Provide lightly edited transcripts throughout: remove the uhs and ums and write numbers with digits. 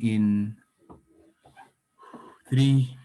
In 3,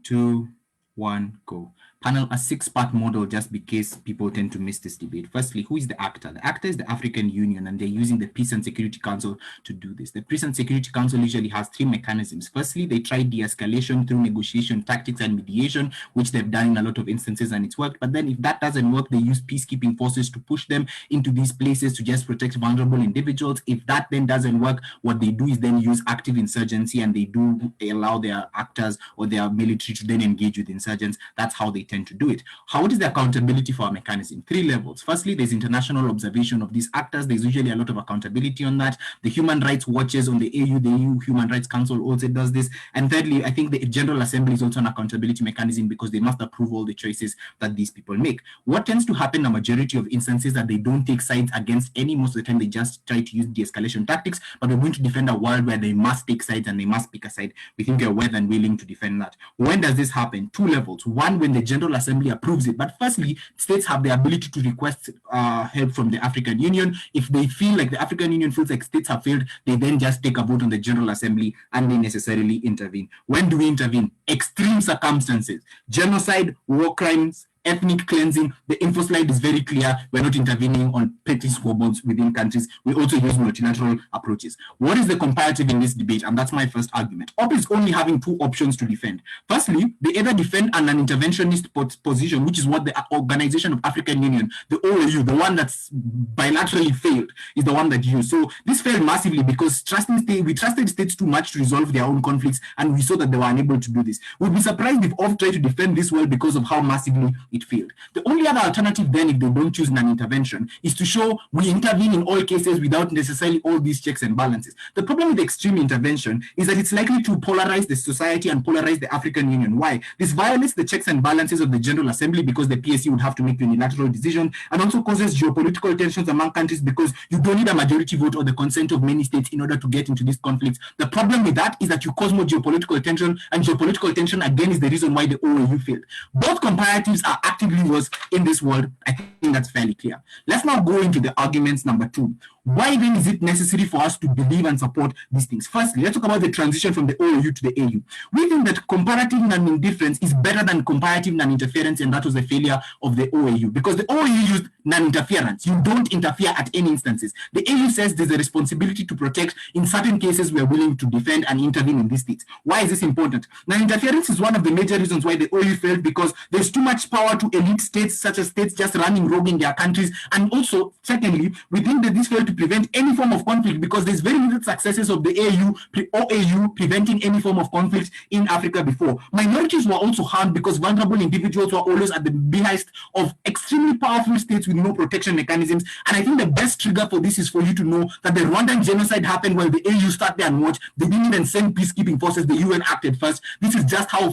2, 1, go. Panel, a 6-part model just because people tend to miss this debate. Firstly, who is the actor? The actor is the African Union, and they're using the Peace and Security Council to do this. The Peace and Security Council usually has 3 mechanisms. Firstly, they try de-escalation through negotiation, tactics, and mediation, which they've done in a lot of instances, and it's worked. But then if that doesn't work, they use peacekeeping forces to push them into these places to just protect vulnerable individuals. If that then doesn't work, what they do is then use active insurgency, and they allow their actors or their military to then engage with insurgents. That's how they tend to do it. What is the accountability for our mechanism? 3 levels. Firstly, there's international observation of these actors. There's usually a lot of accountability on that. The human rights watches on the AU Human Rights Council also does this. And thirdly, I think the General Assembly is also an accountability mechanism because they must approve all the choices that these people make. What tends to happen in a majority of instances that they don't take sides against any. Most of the time, they just try to use de-escalation tactics, but we're going to defend a world where they must take sides and they must pick a side. We think they're well and willing to defend that. When does this happen? 2 levels. One, when the General Assembly approves it. But firstly, states have the ability to request help from the African Union. If they feel like the African Union feels like states have failed, they then just take a vote on the General Assembly and they necessarily intervene. When do we intervene? Extreme circumstances, genocide, war crimes, ethnic cleansing. The info slide is very clear. We're not intervening on petty squabbles within countries. We also use multilateral approaches. What is the comparative in this debate? And that's my first argument. OP is only having 2 options to defend. Firstly, they either defend an interventionist position, which is what the Organization of African Union, the OAU, the one that's bilaterally failed, is the one that used. So this failed massively because we trusted states too much to resolve their own conflicts, and we saw that they were unable to do this. We'd be surprised if OP tried to defend this well because of how massively it failed. The only other alternative then, if they don't choose non-intervention, is to show we intervene in all cases without necessarily all these checks and balances. The problem with extreme intervention is that it's likely to polarize the society and polarize the African Union. Why? This violates the checks and balances of the General Assembly because the PSC would have to make a unilateral decision, and also causes geopolitical tensions among countries because you don't need a majority vote or the consent of many states in order to get into this conflict. The problem with that is that you cause more geopolitical tension, and geopolitical tension again is the reason why the OAU failed. Both comparatives are actively worse in this world. I think that's fairly clear. Let's now go into the arguments number 2. Why then is it necessary for us to believe and support these things? Firstly, let's talk about the transition from the OAU to the AU. We think that comparative non-indifference is better than comparative non-interference, and that was the failure of the OAU because the OAU used non-interference. You don't interfere at any instances. The AU says there's a responsibility to protect. In certain cases, we are willing to defend and intervene in these states. Why is this important? Non-interference is one of the major reasons why the OAU failed because there's too much power to elite states, such as states just running rogue in their countries. And also, secondly, we think that this failed to prevent any form of conflict because there's very little successes of the OAU preventing any form of conflict in Africa before. Minorities were also harmed because vulnerable individuals were always at the behest of extremely powerful states with no protection mechanisms. And I think the best trigger for this is for you to know that the Rwandan genocide happened while the AU sat there and watched. They didn't even send peacekeeping forces. The UN acted first. This is just how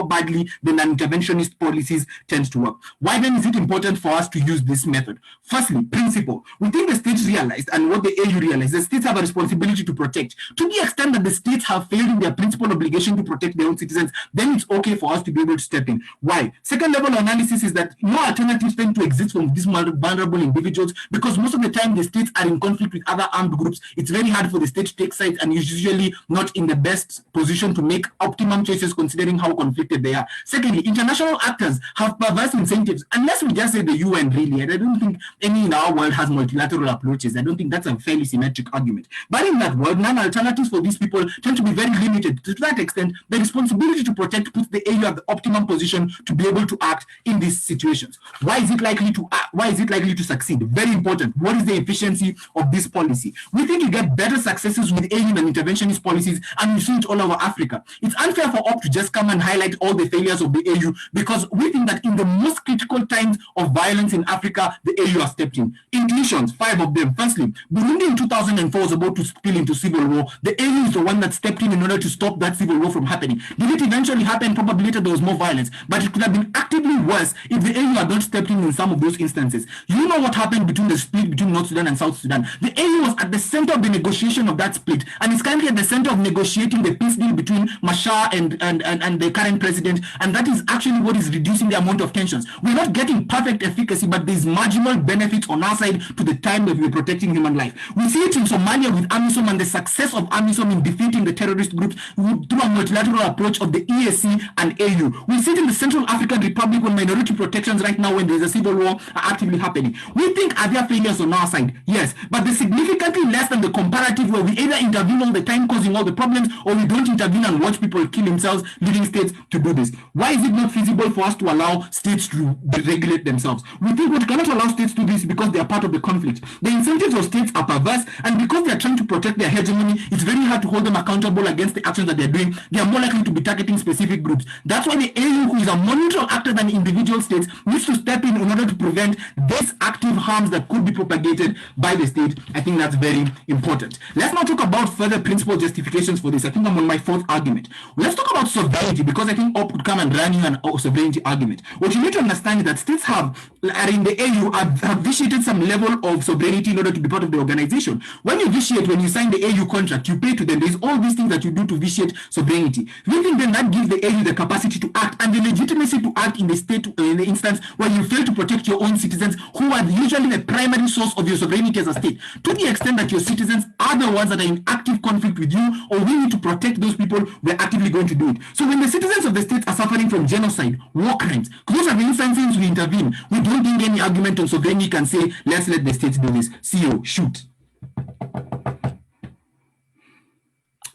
badly the non-interventionist policies tend to work. Why then is it important for us to use this method? Firstly, principle. We think the states realized, and what the AU realized, the states have a responsibility to protect. To the extent that the states have failed in their principal obligation to protect their own citizens, then it's okay for us to be able to step in. Why? Second level analysis is that no alternatives tend to exist from these vulnerable individuals because most of the time the states are in conflict with other armed groups. It's very hard for the state to take sides and is usually not in the best position to make optimum choices considering how conflicted they are. Secondly, international actors have perverse incentives. Unless we just say the UN really, and I don't think any in our world has multilateral approaches. I don't think that's a fairly symmetric argument. But in that world, non-alternatives for these people tend to be very limited. To that extent, the responsibility to protect puts the AU at the optimum position to be able to act in these situations. Why is it likely to succeed? Very important. What is the efficiency of this policy? We think you get better successes with AU and interventionist policies, and we see it all over Africa. It's unfair for OP to just come and highlight all the failures of the AU because we think that in the most critical times of violence in Africa, the AU has stepped in. Inclusions, 5 of them. Firstly, Burundi in 2004 was about to spill into civil war. The AU is the one that stepped in order to stop that civil war from happening. Did it eventually happen? Probably later there was more violence, but it could have been actively worse if the AU had not stepped in some of those instances. You know what happened between the split between North Sudan and South Sudan. The AU was at the center of the negotiation of that split, and it's currently at the center of negotiating the peace deal between Macharia and the current president, and that is actually what is reducing the amount of tensions. We're not getting perfect efficacy, but there's marginal benefits on our side to the time that we're protecting protecting human life. We see it in Somalia with AMISOM and the success of AMISOM in defeating the terrorist groups through a multilateral approach of the EAC and AU. We see it in the Central African Republic when minority protections right now when there's a civil war are actively happening. We think are there failures on our side? Yes, but they're significantly less than the comparative where we either intervene all the time causing all the problems or we don't intervene and watch people kill themselves, leading states to do this. Why is it not feasible for us to allow states to regulate themselves? We think we cannot allow states to do this because they are part of the conflict. The incentives of states are perverse, and because they are trying to protect their hegemony, it's very hard to hold them accountable against the actions that they're doing. They are more likely to be targeting specific groups. That's why the AU, who is a more neutral actor than individual states, needs to step in order to prevent these active harms that could be propagated by the state. I think that's very important. Let's now talk about further principle justifications for this. I think I'm on my fourth argument. Let's talk about sovereignty, because I think Op could come and run you an sovereignty argument. What you need to understand is that states are in the AU have vitiated some level of sovereignty in order to be part of the organization. When you vitiate, when you sign the AU contract, you pay to them. There's all these things that you do to vitiate sovereignty. We think then that gives the AU the capacity to act and the legitimacy to act in the state, in the instance where you fail to protect your own citizens, who are usually the primary source of your sovereignty as a state. To the extent that your citizens are the ones that are in active conflict with you, or we need to protect those people, we're actively going to do it. So when the citizens of the state are suffering from genocide, war crimes, those are the instances we intervene. We don't think any argument on sovereignty can say, let's let the states do this. CEO, shoot.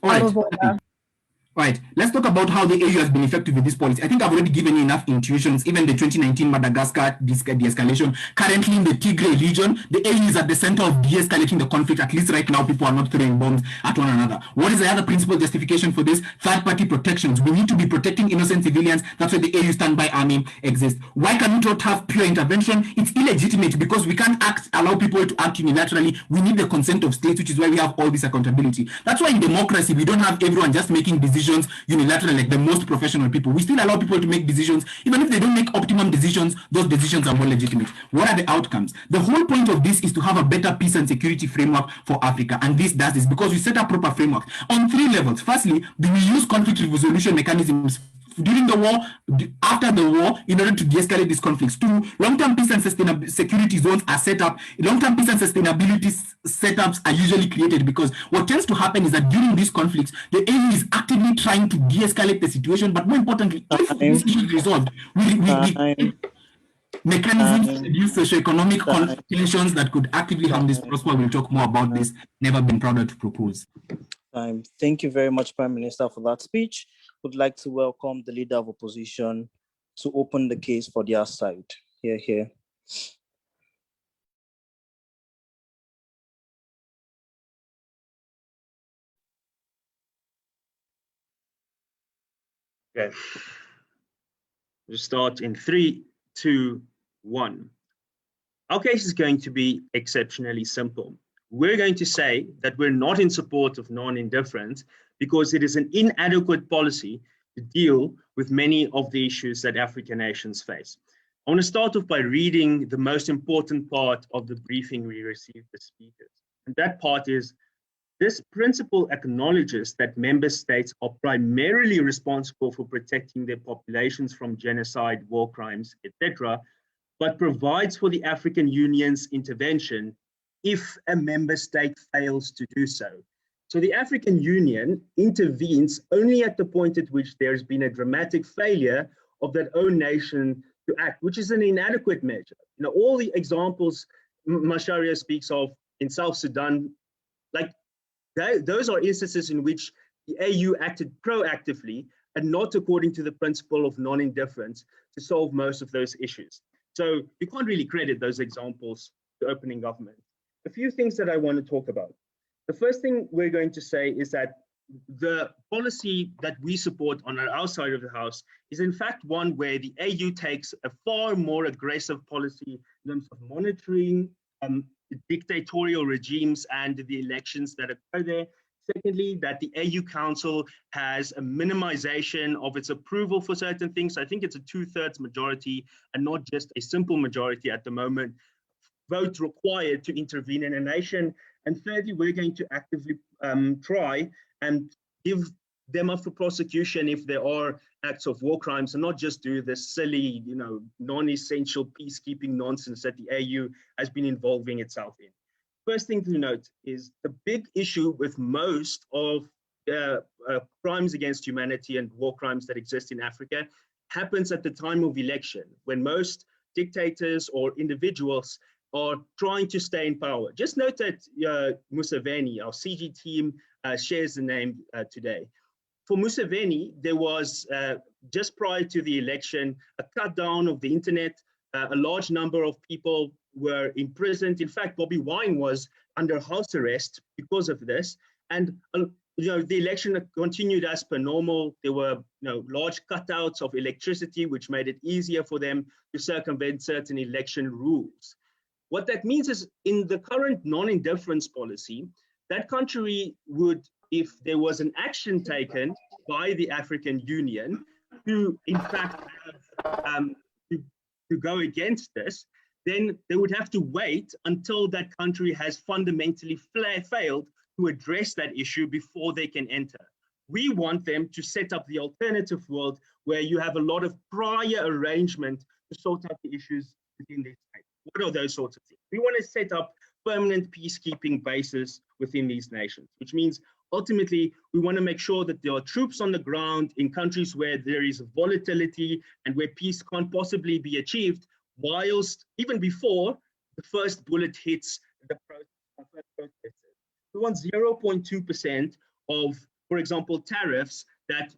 All right. Right, let's talk about how the AU has been effective with this policy. I think I've already given you enough intuitions. Even the 2019 Madagascar de-escalation. Currently in the Tigray region, the AU is at the center of de-escalating the conflict. At least right now, people are not throwing bombs at one another. What is the other principal justification for this? Third-party protections. We need to be protecting innocent civilians. That's why the AU standby army exists. Why can we not have pure intervention? It's illegitimate because we can't allow people to act unilaterally. We need the consent of states, which is why we have all this accountability. That's why in democracy, we don't have everyone just making decisions unilaterally like the most professional people. We still allow people to make decisions. Even if they don't make optimum decisions, those decisions are more legitimate. What are the outcomes? The whole point of this is to have a better peace and security framework for Africa. And this does this because we set up proper framework on three levels. Firstly, we use conflict resolution mechanisms during the war, after the war, in order to de-escalate these conflicts. Two, long-term peace and security zones are set up. Long-term peace and sustainability setups are usually created because what tends to happen is that during these conflicts, the AU is actively trying to de-escalate the situation, but more importantly, if this issue is resolved, we mechanisms to reduce socioeconomic tensions that could actively harm this prosper. We'll talk more about this. Never been prouder to propose. Thank you very much, Prime Minister, for that speech. Would like to welcome the leader of opposition to open the case for their side. Here. Okay. We'll start in 3, 2, 1. Our case is going to be exceptionally simple. We're going to say that we're not in support of non-indifference because it is an inadequate policy to deal with many of the issues that African nations face. I want to start off by reading the most important part of the briefing we received the speakers. And that part is, this principle acknowledges that member states are primarily responsible for protecting their populations from genocide, war crimes, etc., but provides for the African Union's intervention if a member state fails to do so. So the African Union intervenes only at the point at which there's been a dramatic failure of that own nation to act, which is an inadequate measure. You know, all the examples Macharia speaks of in South Sudan, like those are instances in which the AU acted proactively and not according to the principle of non-indifference to solve most of those issues. So you can't really credit those examples to opening government. A few things that I want to talk about. The first thing we're going to say is that the policy that we support on our side of the house is in fact one where the AU takes a far more aggressive policy in terms of monitoring dictatorial regimes and the elections that occur there. Secondly, that the AU Council has a minimization of its approval for certain things. I think it's a 2/3 majority and not just a simple majority at the moment. Vote required to intervene in a nation. And thirdly, we're going to actively try and give them up for prosecution if there are acts of war crimes, and not just do this silly, you know, non-essential peacekeeping nonsense that the AU has been involving itself in. first thing to note is the big issue with most of crimes against humanity and war crimes that exist in Africa happens at the time of election, when most dictators or individuals are trying to stay in power. Just note that Museveni, our CG team, shares the name today. For Museveni, there was, just prior to the election, a cut down of the internet. A large number of people were imprisoned. In fact, Bobby Wine was under house arrest because of this. And the election continued as per normal. There were large cutouts of electricity, which made it easier for them to circumvent certain election rules. What that means is, in the current non-indifference policy, that country would, if there was an action taken by the African Union to, in fact, to go against this, then they would have to wait until that country has fundamentally failed to address that issue before they can enter. We want them to set up the alternative world where you have a lot of prior arrangement to sort out the issues within their state. What are those sorts of things? We want to set up permanent peacekeeping bases within these nations, which means ultimately we want to make sure that there are troops on the ground in countries where there is volatility and where peace can't possibly be achieved, whilst even before the first bullet hits the protesters. We want 0.2% of, for example, tariffs that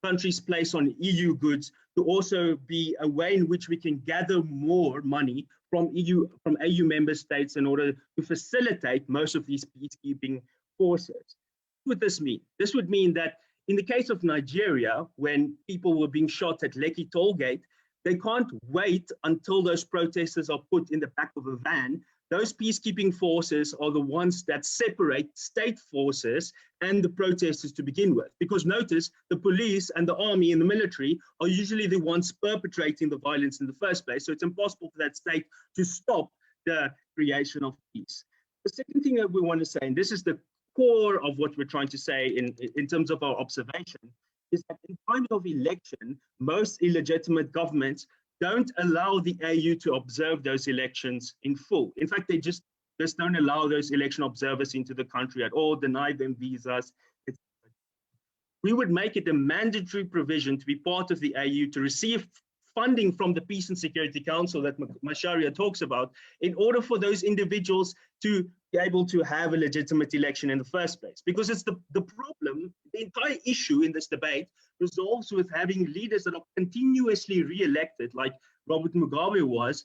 countries place on EU goods to also be a way in which we can gather more money from AU member states in order to facilitate most of these peacekeeping forces. What would this mean? This would mean that in the case of Nigeria, when people were being shot at Lekki Tollgate, they can't wait until those protesters are put in the back of a van. Those peacekeeping forces are the ones that separate state forces and the protesters to begin with. Because notice, the police and the army and the military are usually the ones perpetrating the violence in the first place. So it's impossible for that state to stop the creation of peace. The second thing that we want to say, and this is the core of what we're trying to say in terms of our observation, is that in times of election, most illegitimate governments don't allow the AU to observe those elections in full. In fact, they just don't allow those election observers into the country at all, deny them visas. We would make it a mandatory provision to be part of the AU to receive funding from the Peace and Security Council that Macharia talks about in order for those individuals to be able to have a legitimate election in the first place. Because it's the problem, the entire issue in this debate resolves with having leaders that are continuously re-elected, like Robert Mugabe was,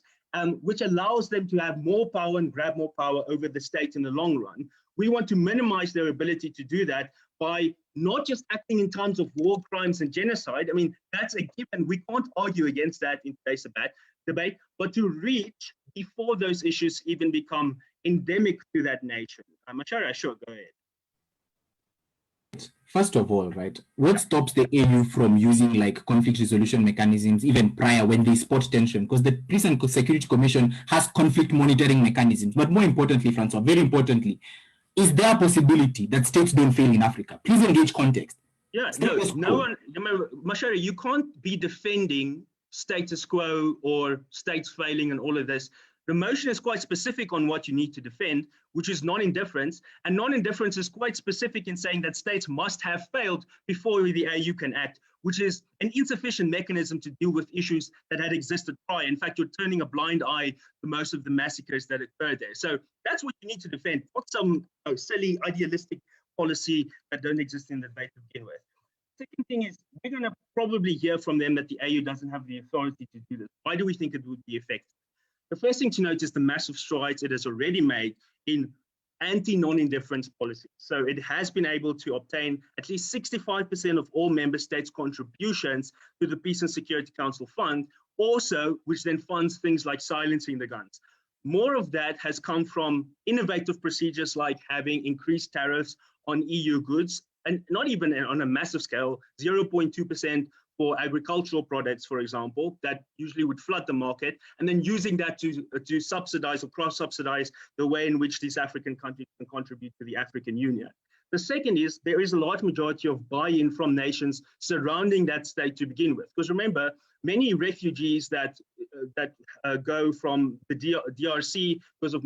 which allows them to have more power and grab more power over the state in the long run. We want to minimize their ability to do that by not just acting in times of war crimes and genocide. I mean, that's a given. We can't argue against that in today's debate, but to reach before those issues even become endemic to that nation. Macharia, sure, go ahead. First of all, right, what stops the AU from using like conflict resolution mechanisms even prior when they spot tension? Because the Peace and Security Commission has conflict monitoring mechanisms. But more importantly, Francois, very importantly, is there a possibility that states don't fail in Africa? Please engage context. Yeah, no one, Macharia, you can't be defending status quo or states failing and all of this. The motion is quite specific on what you need to defend, which is non-indifference. And non-indifference is quite specific in saying that states must have failed before the AU can act, which is an insufficient mechanism to deal with issues that had existed prior. In fact, you're turning a blind eye to most of the massacres that occurred there. So that's what you need to defend, not some silly idealistic policy that don't exist in the debate to begin with. Second thing is, we're going to probably hear from them that the AU doesn't have the authority to do this. Why do we think it would be effective? The first thing to note is the massive strides it has already made in anti-non-indifference policy. So it has been able to obtain at least 65% of all member states' contributions to the Peace and Security Council Fund, also, which then funds things like silencing the guns. More of that has come from innovative procedures like having increased tariffs on EU goods, and not even on a massive scale, 0.2% for agricultural products, for example, that usually would flood the market, and then using that to subsidize or cross-subsidize the way in which these African countries can contribute to the African Union. The second is there is a large majority of buy-in from nations surrounding that state to begin with. Because remember, many refugees that go from the DRC because of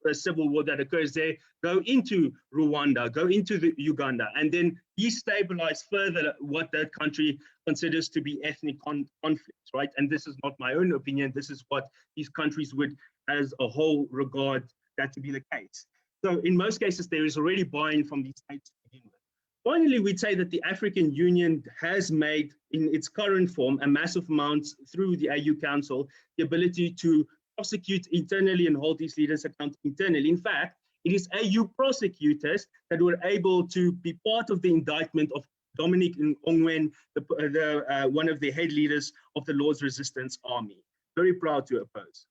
the civil war that occurs there, go into Rwanda, go into Uganda, and then destabilize further what that country considers to be ethnic conflicts, right? And this is not my own opinion. This is what these countries would, as a whole, regard that to be the case. So in most cases, there is already buy-in from these states to begin with. Finally, we'd say that the African Union has made, in its current form, a massive amount through the AU Council, the ability to prosecute internally and hold these leaders accountable internally. In fact, it is AU prosecutors that were able to be part of the indictment of Dominic Ongwen, one of the head leaders of the Lord's Resistance Army. Very proud to oppose.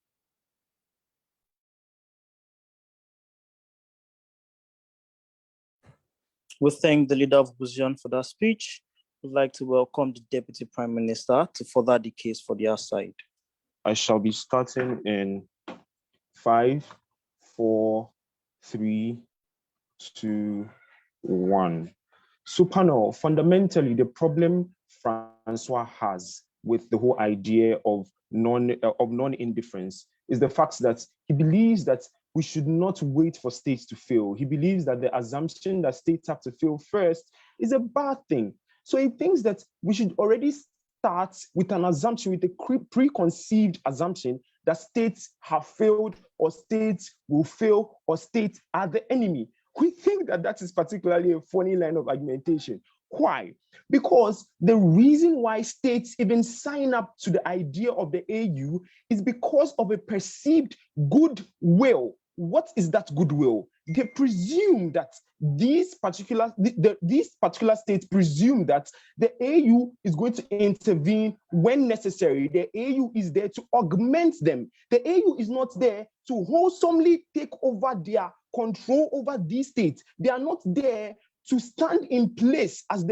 We thank the leader of opposition for that speech. We'd like to welcome the Deputy Prime Minister to further the case for their side. I shall be starting in 5, 4, 3, 2, 1. So panel, fundamentally, the problem Francois has with the whole idea of non-indifference is the fact that he believes that we should not wait for states to fail. He believes that the assumption that states have to fail first is a bad thing. So he thinks that we should already start with an assumption, with a preconceived assumption that states have failed, or states will fail, or states are the enemy. We think that that is particularly a funny line of argumentation. Why? Because the reason why states even sign up to the idea of the AU is because of a perceived goodwill. What is that goodwill? They presume that these particular states presume that the AU is going to intervene when necessary. The AU is there to augment them. The AU is not there to wholesomely take over their control over these states. They are not there to stand in place as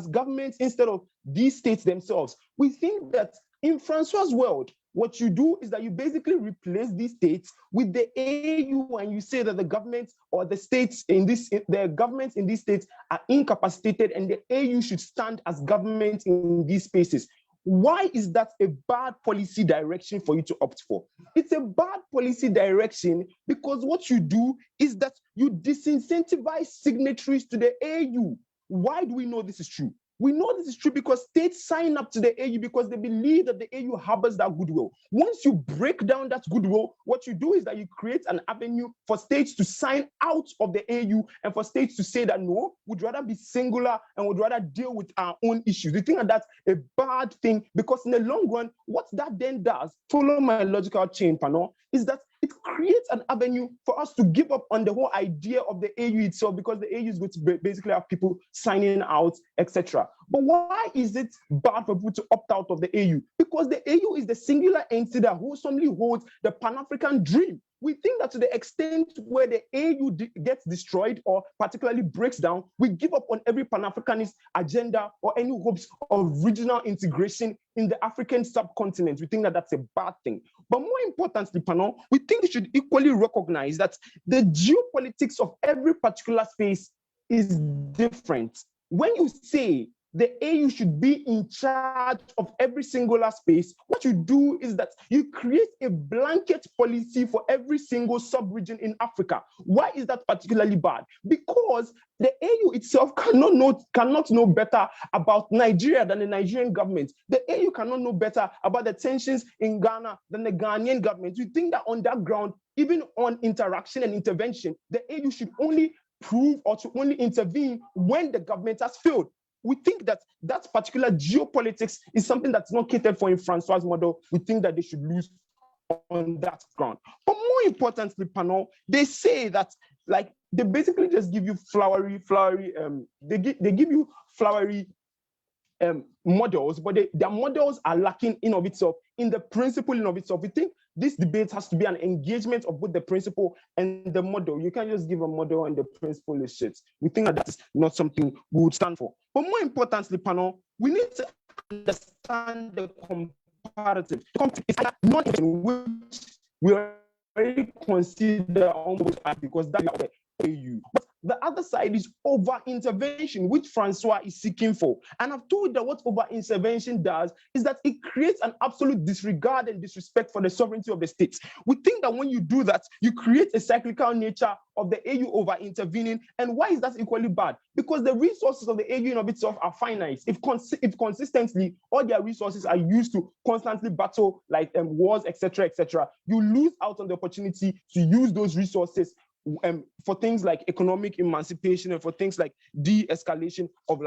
governments instead of these states themselves. We think that in Francois' world, what you do is that you basically replace these states with the AU, and you say that the government or the governments in these states are incapacitated and the AU should stand as government in these spaces. Why is that a bad policy direction for you to opt for? It's a bad policy direction because what you do is that you disincentivize signatories to the AU. Why do we know this is true? We know this is true because states sign up to the AU because they believe that the AU harbors that goodwill. Once you break down that goodwill, what you do is that you create an avenue for states to sign out of the AU and for states to say that no, we'd rather be singular and would rather deal with our own issues. We think that that's a bad thing because in the long run, what that then does, follow my logical chain, Pano, is that it creates an avenue for us to give up on the whole idea of the AU itself because the AU is going to basically have people signing out, etc. But why is it bad for people to opt out of the AU? Because the AU is the singular entity that wholesomely holds the Pan-African dream. We think that to the extent where the AU gets destroyed or particularly breaks down, we give up on every Pan-Africanist agenda or any hopes of regional integration in the African subcontinent. We think that that's a bad thing. But more importantly, Panon, we think we should equally recognize that the geopolitics of every particular space is different. When you say the AU should be in charge of every singular space, what you do is that you create a blanket policy for every single sub-region in Africa. Why is that particularly bad? Because the AU itself cannot know better about Nigeria than the Nigerian government. The AU cannot know better about the tensions in Ghana than the Ghanaian government. You think that on that ground, even on interaction and intervention, the AU should only prove or to only intervene when the government has failed. We think that that particular geopolitics is something that's not catered for in Francois' model. We think that they should lose on that ground. But more importantly, Panon, they say that like they basically just give you flowery, they give you flowery models, but their models are lacking in of itself, in the principle in of itself. We think this debate has to be an engagement of both the principle and the model. You can't just give a model and the principle is shit. We think that that's not something we would stand for. But more importantly, Panon, we need to understand the comparative. It's not in which we already consider almost because that's the AU. But The other side is over-intervention, which Francois is seeking for. And I've told that what over-intervention does is that it creates an absolute disregard and disrespect for the sovereignty of the states. We think that when you do that, you create a cyclical nature of the AU over-intervening. And why is that equally bad? Because the resources of the AU in of itself are finite. If consistently all their resources are used to constantly battle like wars, etc., you lose out on the opportunity to use those resources for things like economic emancipation and for things like de-escalation of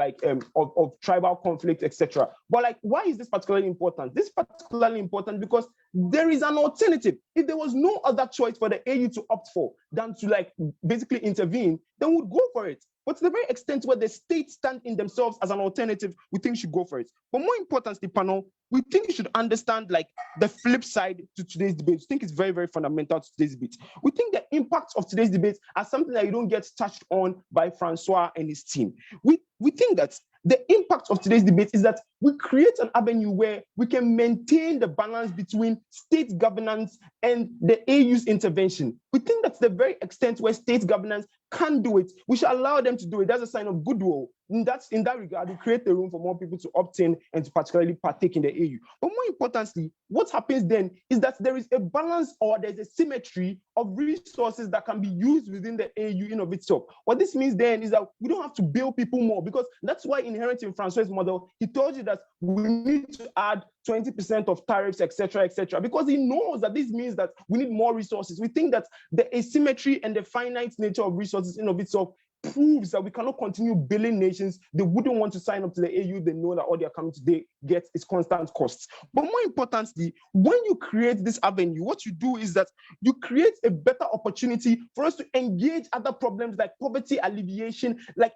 of tribal conflict, etc. But like, why is this particularly important? This is particularly important because there is an alternative. If there was no other choice for the AU to opt for than to like basically intervene, then we'd go for it. But to the very extent where the states stand in themselves as an alternative, we think we should go for it. But more importantly, panel, we think you should understand like the flip side to today's debate. We think it's very, very fundamental to today's debate. We think the impacts of today's debate are something that you don't get touched on by Francois and his team. We think that the impact of today's debate is that we create an avenue where we can maintain the balance between state governance and the AU's intervention. We think that's the very extent where state governance can do it. We should allow them to do it. That's a sign of goodwill. In that regard, we create the room for more people to opt in and to particularly partake in the AU. But more importantly, what happens then is that there is a balance or there's a symmetry of resources that can be used within the AU in of itself. What this means then is that we don't have to bill people more, because that's why inherent in Francois' model, he told you that we need to add 20% of tariffs, etc., because he knows that this means that we need more resources. We think that the asymmetry and the finite nature of resources in of itself proves that we cannot continue billing nations. They wouldn't want to sign up to the AU. They know that all they're coming to get is constant costs. But more importantly, when you create this avenue, what you do is that you create a better opportunity for us to engage other problems like poverty alleviation, like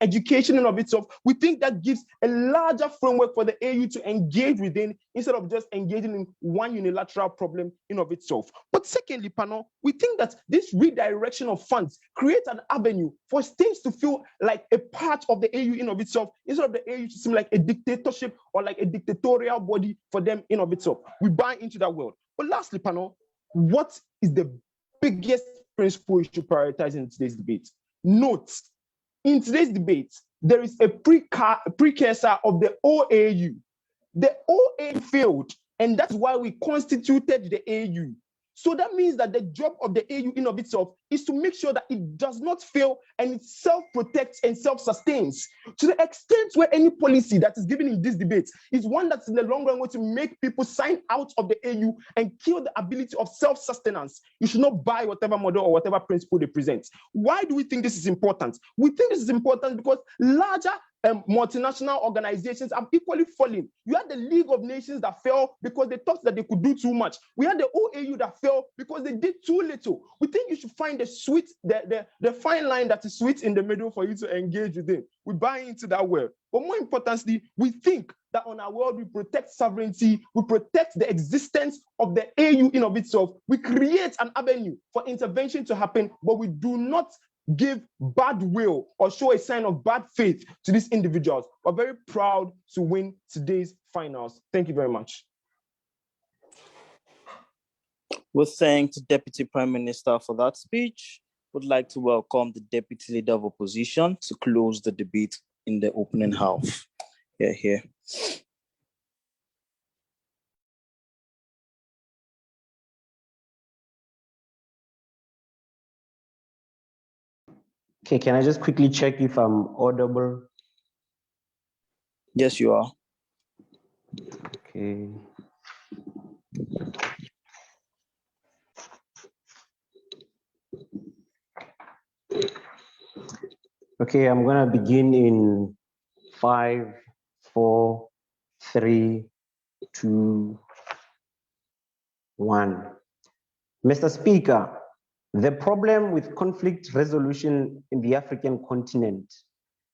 education in of itself. We think that gives a larger framework for the AU to engage within instead of just engaging in one unilateral problem in of itself. But secondly, panel, we think that this redirection of funds creates an avenue for states to feel like a part of the AU in of itself, instead of the AU to seem like a dictatorship or like a dictatorial body for them in of itself. We buy into that world. But lastly, panel, what is the biggest principle you should prioritize in today's debate? Note, in today's debate, there is a precursor of the OAU. The OAU failed, and that's why we constituted the AU. So that means that the job of the AU in of itself is to make sure that it does not fail and it self-protects and self-sustains. To the extent where any policy that is given in this debate is one that's in the long run going to make people sign out of the AU and kill the ability of self-sustenance, you should not buy whatever model or whatever principle they present. Why do we think this is important? We think this is important because larger multinational organizations have equally fallen. You had the League of Nations that fell because they thought that they could do too much. We had the OAU that fell because they did too little. We think you should find the fine line that is sweet in the middle for you to engage with it. We buy into that world. But more importantly, we think that on our world, we protect sovereignty, we protect the existence of the AU in of itself. We create an avenue for intervention to happen, but we do not give bad will or show a sign of bad faith to these individuals. We're very proud to win today's finals. Thank you very much. We thank the Deputy Prime Minister for that speech. Would like to welcome the Deputy Leader of Opposition to close the debate in the opening half. Here. Okay, can I just quickly check if I'm audible? Yes, you are. Okay. Okay, I'm gonna begin in 5, 4, 3, 2, 1. Mr. Speaker, the problem with conflict resolution in the African continent,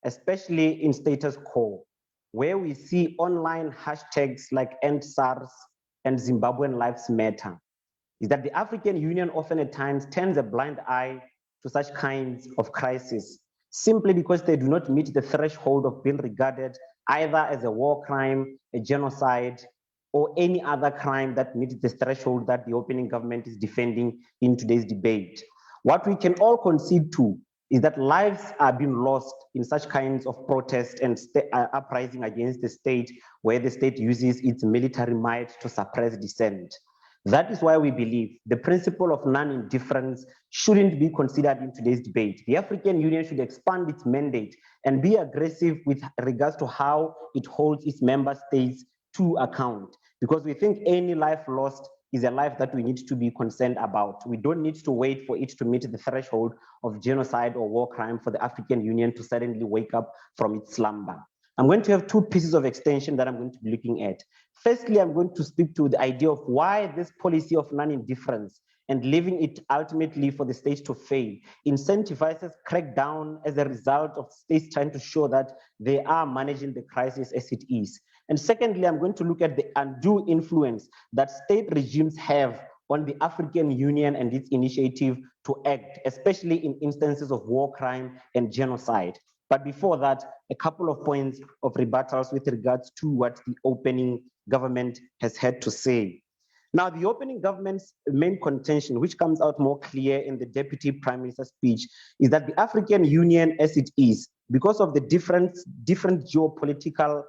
especially in status quo, where we see online hashtags like #EndSARS and Zimbabwean Lives Matter, is that the African Union often at times turns a blind eye to such kinds of crises, simply because they do not meet the threshold of being regarded either as a war crime, a genocide, or any other crime that meets the threshold that the opening government is defending in today's debate. What we can all concede to is that lives are being lost in such kinds of protest and uprising against the state, where the state uses its military might to suppress dissent. That is why we believe the principle of non-indifference shouldn't be considered in today's debate. The African Union should expand its mandate and be aggressive with regards to how it holds its member states to account, because we think any life lost is a life that we need to be concerned about. We don't need to wait for it to meet the threshold of genocide or war crime for the African Union to suddenly wake up from its slumber. I'm going to have two pieces of extension that I'm going to be looking at. Firstly, I'm going to speak to the idea of why this policy of non-indifference and leaving it ultimately for the states to fail incentivizes crackdown as a result of states trying to show that they are managing the crisis as it is. And secondly, I'm going to look at the undue influence that state regimes have on the African Union and its initiative to act, especially in instances of war crime and genocide. But before that, a couple of points of rebuttals with regards to what the opening government has had to say. Now, the opening government's main contention, which comes out more clear in the Deputy Prime Minister's speech, is that the African Union as it is, because of the different geopolitical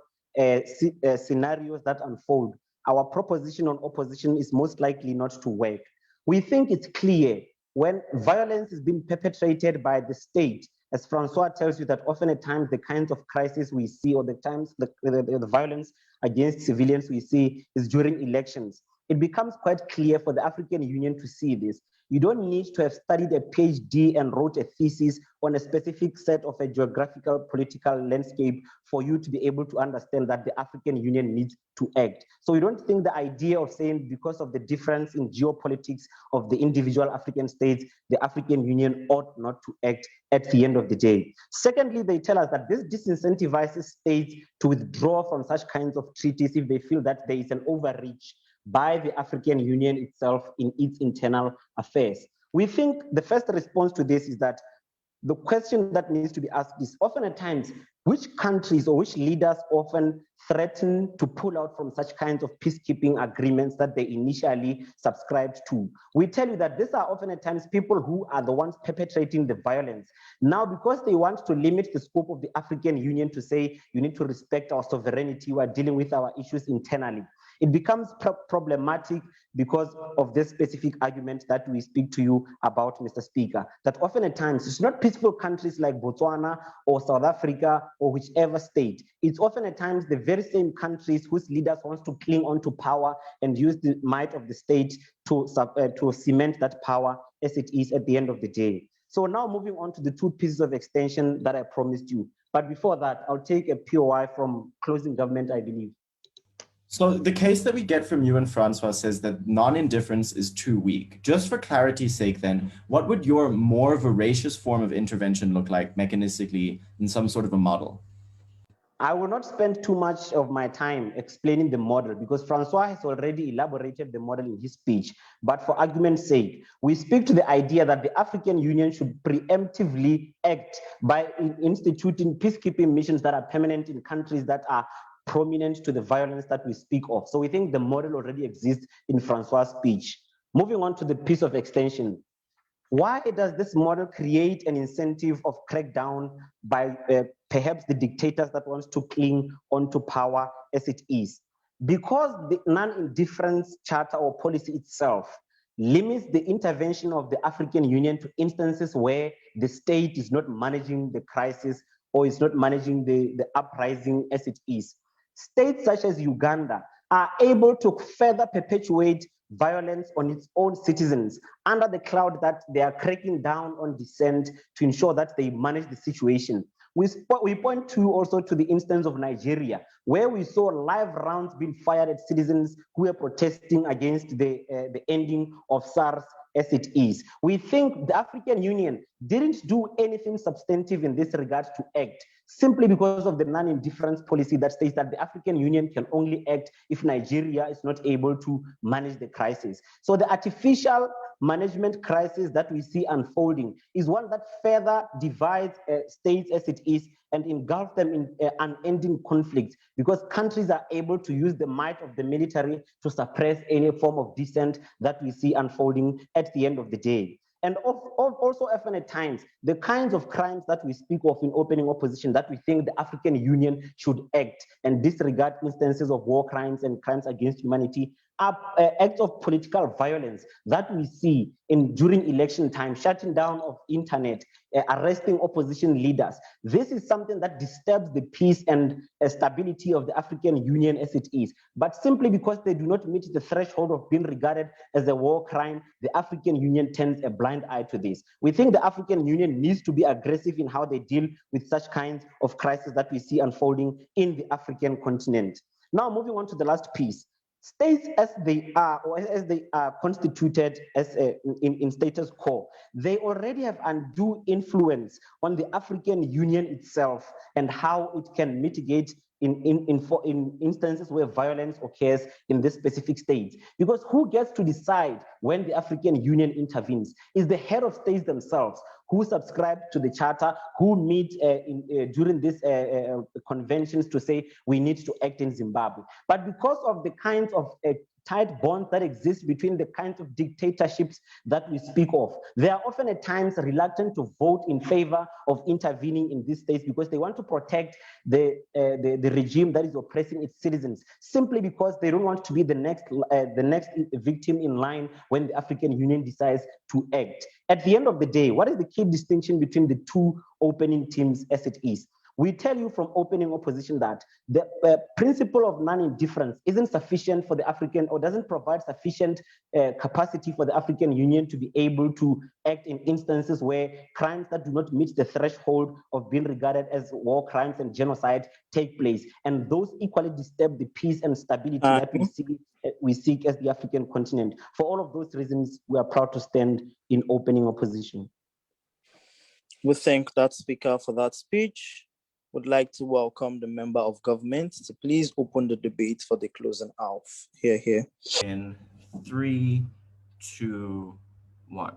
scenarios that unfold, our proposition on opposition is most likely not to work. We think it's clear when violence is being perpetrated by the state, as Francois tells you, that often at times the kinds of crises we see, or the violence against civilians we see, is during elections. It becomes quite clear for the African Union to see this. You don't need to have studied a PhD and wrote a thesis on a specific set of a geographical political landscape for you to be able to understand that the African Union needs to act. So we don't think the idea of saying because of the difference in geopolitics of the individual African states, the African Union ought not to act at the end of the day. Secondly, they tell us that this disincentivizes states to withdraw from such kinds of treaties if they feel that there is an overreach by the African Union itself in its internal affairs. We think the first response to this is that the question that needs to be asked is often at times, which countries or which leaders often threaten to pull out from such kinds of peacekeeping agreements that they initially subscribed to? We tell you that these are often at times people who are the ones perpetrating the violence. Now, because they want to limit the scope of the African Union to say, you need to respect our sovereignty, we are dealing with our issues internally, it becomes problematic because of this specific argument that we speak to you about, Mr. Speaker, that often at times it's not peaceful countries like Botswana or South Africa or whichever state. It's often at times the very same countries whose leaders want to cling on to power and use the might of the state to cement that power as it is at the end of the day. So now moving on to the two pieces of extension that I promised you. But before that, I'll take a POI from closing government, I believe. So the case that we get from you and Francois says that non-indifference is too weak. Just for clarity's sake then, what would your more voracious form of intervention look like mechanistically in some sort of a model? I will not spend too much of my time explaining the model because Francois has already elaborated the model in his speech. But for argument's sake, we speak to the idea that the African Union should preemptively act by instituting peacekeeping missions that are permanent in countries that are prominent to the violence that we speak of. So we think the model already exists in Francois' speech. Moving on to the piece of extension. Why does this model create an incentive of crackdown by perhaps the dictators that wants to cling onto power as it is? Because the non-indifference charter or policy itself limits the intervention of the African Union to instances where the state is not managing the crisis or is not managing the uprising as it is. States such as Uganda are able to further perpetuate violence on its own citizens under the cloud that they are cracking down on dissent to ensure that they manage the situation. We point to also to the instance of Nigeria, where we saw live rounds being fired at citizens who were protesting against the ending of SARS as it is. We think the African Union didn't do anything substantive in this regard to act, simply because of the non-indifference policy that states that the African Union can only act if Nigeria is not able to manage the crisis. So the artificial management crisis that we see unfolding is one that further divides states as it is and engulfs them in unending conflict, because countries are able to use the might of the military to suppress any form of dissent that we see unfolding at the end of the day. And also often at times, the kinds of crimes that we speak of in opening opposition that we think the African Union should act and disregard instances of war crimes and crimes against humanity are acts of political violence that we see during election time, shutting down of internet, arresting opposition leaders. This is something that disturbs the peace and stability of the African Union as it is. But simply because they do not meet the threshold of being regarded as a war crime, the African Union turns a blind eye to this. We think the African Union needs to be aggressive in how they deal with such kinds of crises that we see unfolding in the African continent. Now, moving on to the last piece. States as they are, or as they are constituted as in status quo, they already have undue influence on the African Union itself and how it can mitigate in instances where violence occurs in this specific state. Because who gets to decide when the African Union intervenes is the head of states themselves, who subscribe to the charter, who meet during these conventions to say we need to act in Zimbabwe. But because of the kinds of tight bonds that exist between the kinds of dictatorships that we speak of, they are often at times reluctant to vote in favor of intervening in these states because they want to protect the regime that is oppressing its citizens, simply because they don't want to be the next victim in line when the African Union decides to act. At the end of the day, what is the key distinction between the two opening teams as it is? We tell you from opening opposition that the principle of non-indifference isn't sufficient for the African, or doesn't provide sufficient capacity for the African Union to be able to act in instances where crimes that do not meet the threshold of being regarded as war crimes and genocide take place. And those equally disturb the peace and stability that we seek as the African continent. For all of those reasons, we are proud to stand in opening opposition. We thank that speaker for that speech. Would like to welcome the member of government to please open the debate for the closing out. Here. In 3, 2, 1.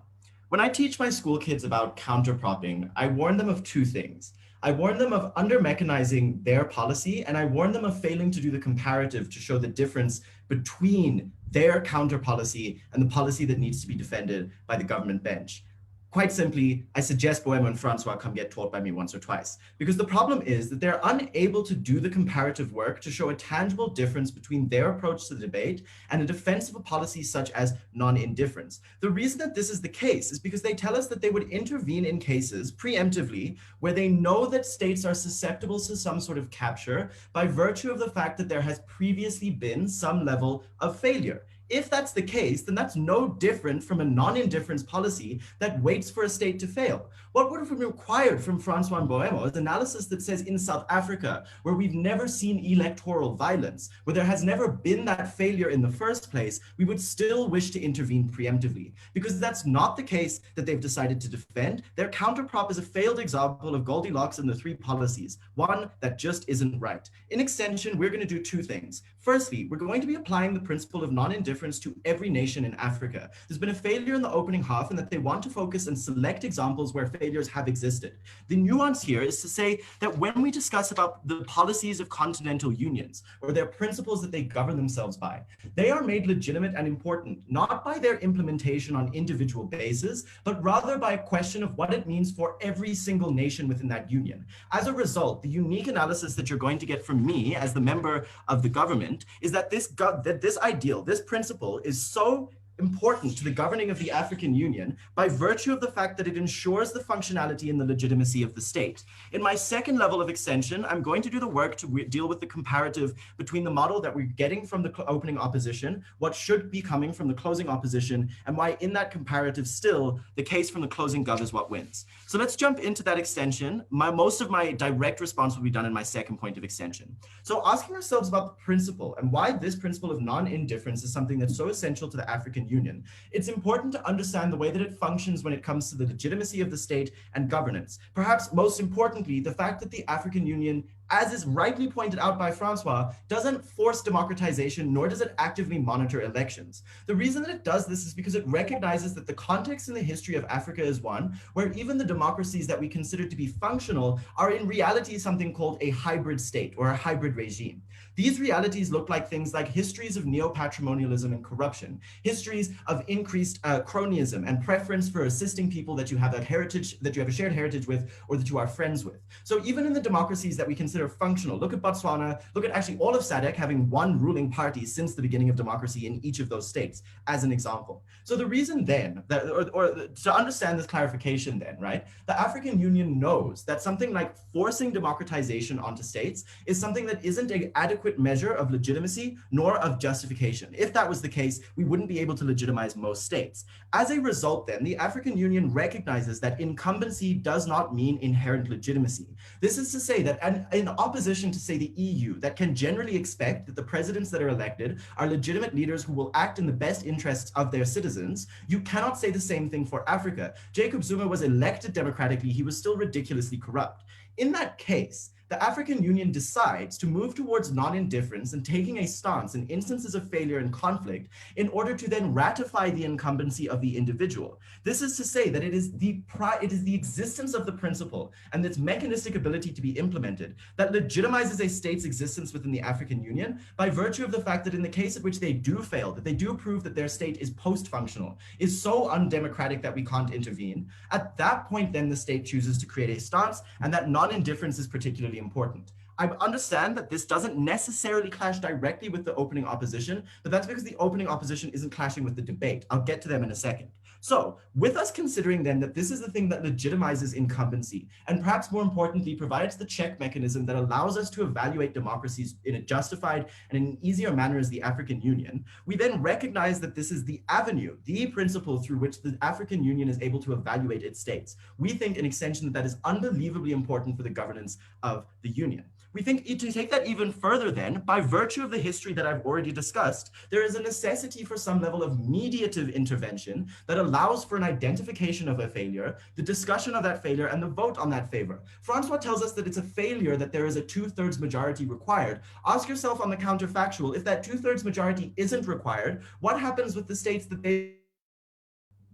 When I teach my school kids about counterpropping, I warn them of two things. I warn them of under-mechanizing their policy, and I warn them of failing to do the comparative to show the difference between their counter policy and the policy that needs to be defended by the government bench. Quite simply, I suggest Boemo and Francois come get taught by me once or twice, because the problem is that they're unable to do the comparative work to show a tangible difference between their approach to the debate and a defense of a policy such as non-indifference. The reason that this is the case is because they tell us that they would intervene in cases preemptively where they know that states are susceptible to some sort of capture by virtue of the fact that there has previously been some level of failure. If that's the case, then that's no different from a non-indifference policy that waits for a state to fail. What would have been required from Francois and Boemo is analysis that says in South Africa, where we've never seen electoral violence, where there has never been that failure in the first place, we would still wish to intervene preemptively. Because that's not the case that they've decided to defend. Their counterprop is a failed example of Goldilocks and the three policies, one that just isn't right. In extension, we're going to do two things. Firstly, we're going to be applying the principle of non-indifference to every nation in Africa. There's been a failure in the opening half, and that they want to focus and select examples where failures have existed. The nuance here is to say that when we discuss about the policies of continental unions, or their principles that they govern themselves by, they are made legitimate and important, not by their implementation on individual bases, but rather by a question of what it means for every single nation within that union. As a result, the unique analysis that you're going to get from me as the member of the government is that this ideal, this principle is so important to the governing of the African Union by virtue of the fact that it ensures the functionality and the legitimacy of the state. In my second level of extension, I'm going to do the work to deal with the comparative between the model that we're getting from the opening opposition, what should be coming from the closing opposition, and why in that comparative still, the case from the closing gov is what wins. So let's jump into that extension. Most of my direct response will be done in my second point of extension. So asking ourselves about the principle and why this principle of non-indifference is something that's so essential to the African Union, it's important to understand the way that it functions when it comes to the legitimacy of the state and governance. Perhaps most importantly, the fact that the African Union as is rightly pointed out by Francois, doesn't force democratization, nor does it actively monitor elections. The reason that it does this is because it recognizes that the context in the history of Africa is one where even the democracies that we consider to be functional are in reality something called a hybrid state or a hybrid regime. These realities look like things like histories of neo-patrimonialism and corruption, histories of increased cronyism and preference for assisting people that you have a shared heritage with, or that you are friends with. So even in the democracies that we consider functional, look at Botswana, look at actually all of SADC having one ruling party since the beginning of democracy in each of those states, as an example. So the reason then, that, or to understand this clarification then, right, the African Union knows that something like forcing democratization onto states is something that isn't an adequate measure of legitimacy nor of justification. If that was the case, we wouldn't be able to legitimize most states. As a result then, the African Union recognizes that incumbency does not mean inherent legitimacy. This is to say that in opposition to, say, the EU, that can generally expect that the presidents that are elected are legitimate leaders who will act in the best interests of their citizens, you cannot say the same thing for Africa. Jacob Zuma was elected democratically, he was still ridiculously corrupt. In that case, the African Union decides to move towards non-indifference and taking a stance in instances of failure and conflict in order to then ratify the incumbency of the individual. This is to say that it is the existence of the principle and its mechanistic ability to be implemented that legitimizes a state's existence within the African Union by virtue of the fact that in the case in which they do fail, that they do prove that their state is post-functional, is so undemocratic that we can't intervene, at that point then the state chooses to create a stance, and that non-indifference is particularly important. I understand that this doesn't necessarily clash directly with the opening opposition, but that's because the opening opposition isn't clashing with the debate. I'll get to them in a second. So with us considering then that this is the thing that legitimizes incumbency, and perhaps more importantly, provides the check mechanism that allows us to evaluate democracies in a justified and in an easier manner as the African Union, we then recognize that this is the avenue, the principle through which the African Union is able to evaluate its states. We think in extension that is unbelievably important for the governance of the Union. We think to take that even further then, by virtue of the history that I've already discussed, there is a necessity for some level of mediative intervention that allows for an identification of a failure, the discussion of that failure, and the vote on that favor. Francois tells us that it's a failure that there is a 2/3 majority required. Ask yourself on the counterfactual, if that 2/3 majority isn't required, what happens with the states that they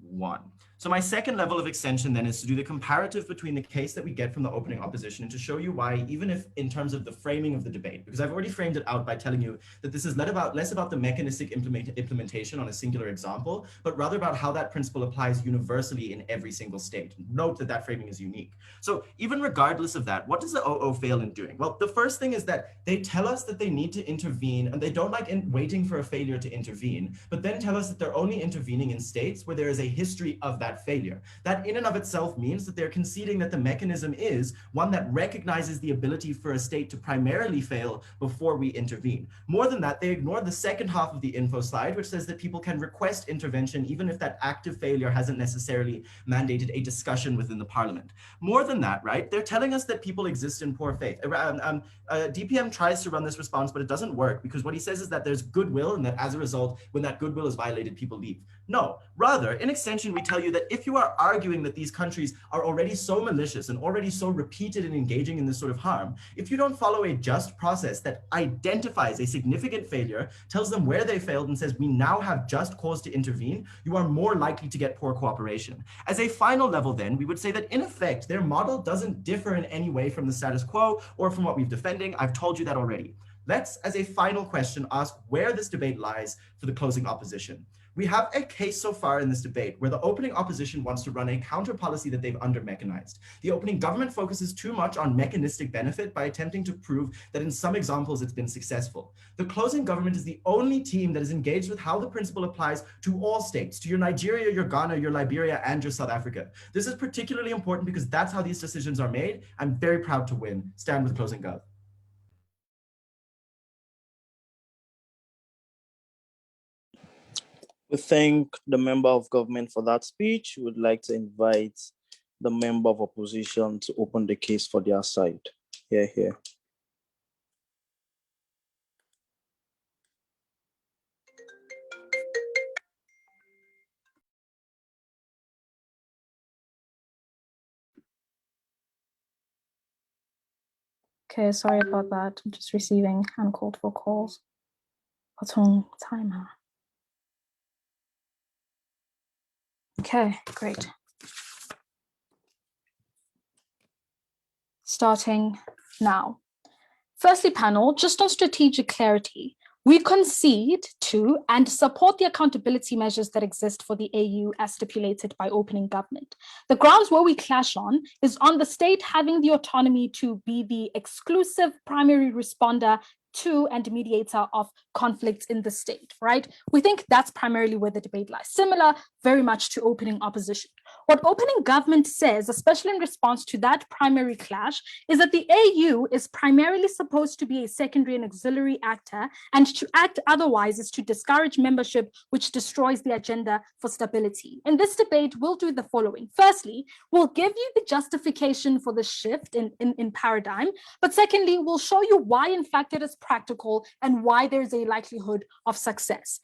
won? So my second level of extension then is to do the comparative between the case that we get from the opening opposition and to show you why, even if in terms of the framing of the debate, because I've already framed it out by telling you that this is less about the mechanistic implementation on a singular example, but rather about how that principle applies universally in every single state. Note that that framing is unique. So even regardless of that, what does the OO fail in doing? Well, the first thing is that they tell us that they need to intervene, and they don't like waiting for a failure to intervene, but then tell us that they're only intervening in states where there is a history of that failure. That in and of itself means that they're conceding that the mechanism is one that recognizes the ability for a state to primarily fail before we intervene. More than that, they ignore the second half of the info slide, which says that people can request intervention even if that active failure hasn't necessarily mandated a discussion within the parliament. More than that, right, they're telling us that people exist in poor faith. DPM tries to run this response, but it doesn't work, because what he says is that there's goodwill, and that as a result, when that goodwill is violated, people leave. No, rather, in extension, we tell you that if you are arguing that these countries are already so malicious and already so repeated in engaging in this sort of harm, if you don't follow a just process that identifies a significant failure, tells them where they failed, and says we now have just cause to intervene, you are more likely to get poor cooperation. As a final level then, we would say that in effect, their model doesn't differ in any way from the status quo or from what we've defending. I've told you that already. Let's, as a final question, ask where this debate lies for the closing opposition. We have a case so far in this debate where the opening opposition wants to run a counter policy that they've under-mechanized. The opening government focuses too much on mechanistic benefit by attempting to prove that in some examples it's been successful. The closing government is the only team that is engaged with how the principle applies to all states, to your Nigeria, your Ghana, your Liberia, and your South Africa. This is particularly important because that's how these decisions are made. I'm very proud to win. Stand with closing gov. We thank the member of government for that speech. We would like to invite the member of opposition to open the case for their side. Here. Okay, sorry about that. I'm just receiving uncalled for calls. Patong timer. Okay, great. Starting now. Firstly, panel, just on strategic clarity, we concede to and support the accountability measures that exist for the AU as stipulated by opening government. The grounds where we clash on is on the state having the autonomy to be the exclusive primary responder to and mediator of conflicts in the state, right? We think that's primarily where the debate lies, similar very much to opening opposition. What opening government says, especially in response to that primary clash, is that the AU is primarily supposed to be a secondary and auxiliary actor, and to act otherwise is to discourage membership, which destroys the agenda for stability. In this debate, we'll do the following. Firstly, we'll give you the justification for the shift in paradigm, but secondly, we'll show you why, in fact, it is practical and why there's a likelihood of success.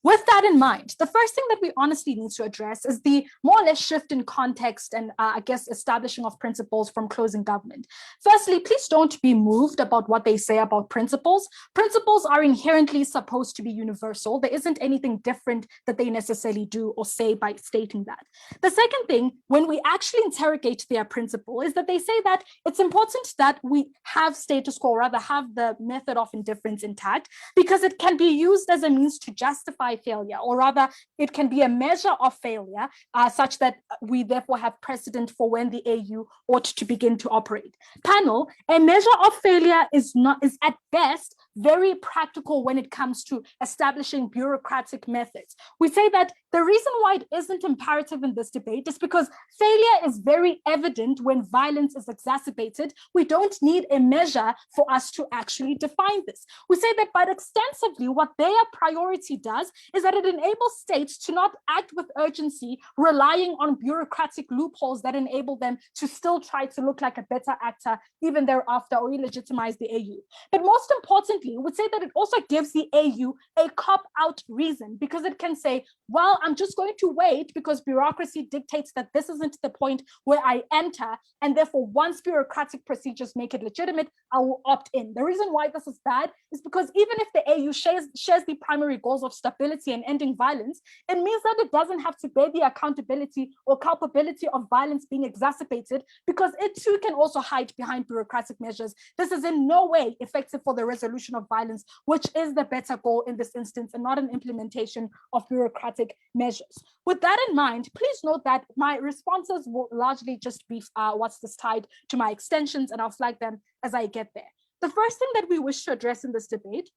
With that in mind, the first thing that we honestly need to address is the more or less shift in context and I guess establishing of principles from closing government. Firstly, please don't be moved about what they say about principles. Principles are inherently supposed to be universal. There isn't anything different that they necessarily do or say by stating that. The second thing, when we actually interrogate their principle, is that they say that it's important that we have status quo, or rather have the method of indifference intact, because it can be used as a means to justify failure, or rather it can be a measure of failure such that we therefore have precedent for when the AU ought to begin to operate. Panel, a measure of failure is at best very practical when it comes to establishing bureaucratic methods. We say that the reason why it isn't imperative in this debate is because failure is very evident when violence is exacerbated. We don't need a measure for us to actually define this. We say that, but extensively, what their priority does is that it enables states to not act with urgency, relying on bureaucratic loopholes that enable them to still try to look like a better actor even thereafter, or illegitimize the AU. But most importantly, we would say that it also gives the AU a cop-out reason, because it can say, well, I'm just going to wait because bureaucracy dictates that this isn't the point where I enter, and therefore once bureaucratic procedures make it legitimate, I will opt in. The reason why this is bad is because even if the AU shares the primary goals of stability and ending violence, it means that it doesn't have to bear the accountability or culpability of violence being exacerbated, because it too can also hide behind bureaucratic measures. This is in no way effective for the resolution of violence, which is the better goal in this instance, and not an implementation of bureaucratic measures. With that in mind, please note that my responses will largely just be what's this tied to my extensions, and I'll flag them as I get there. The first thing that we wish to address in this debate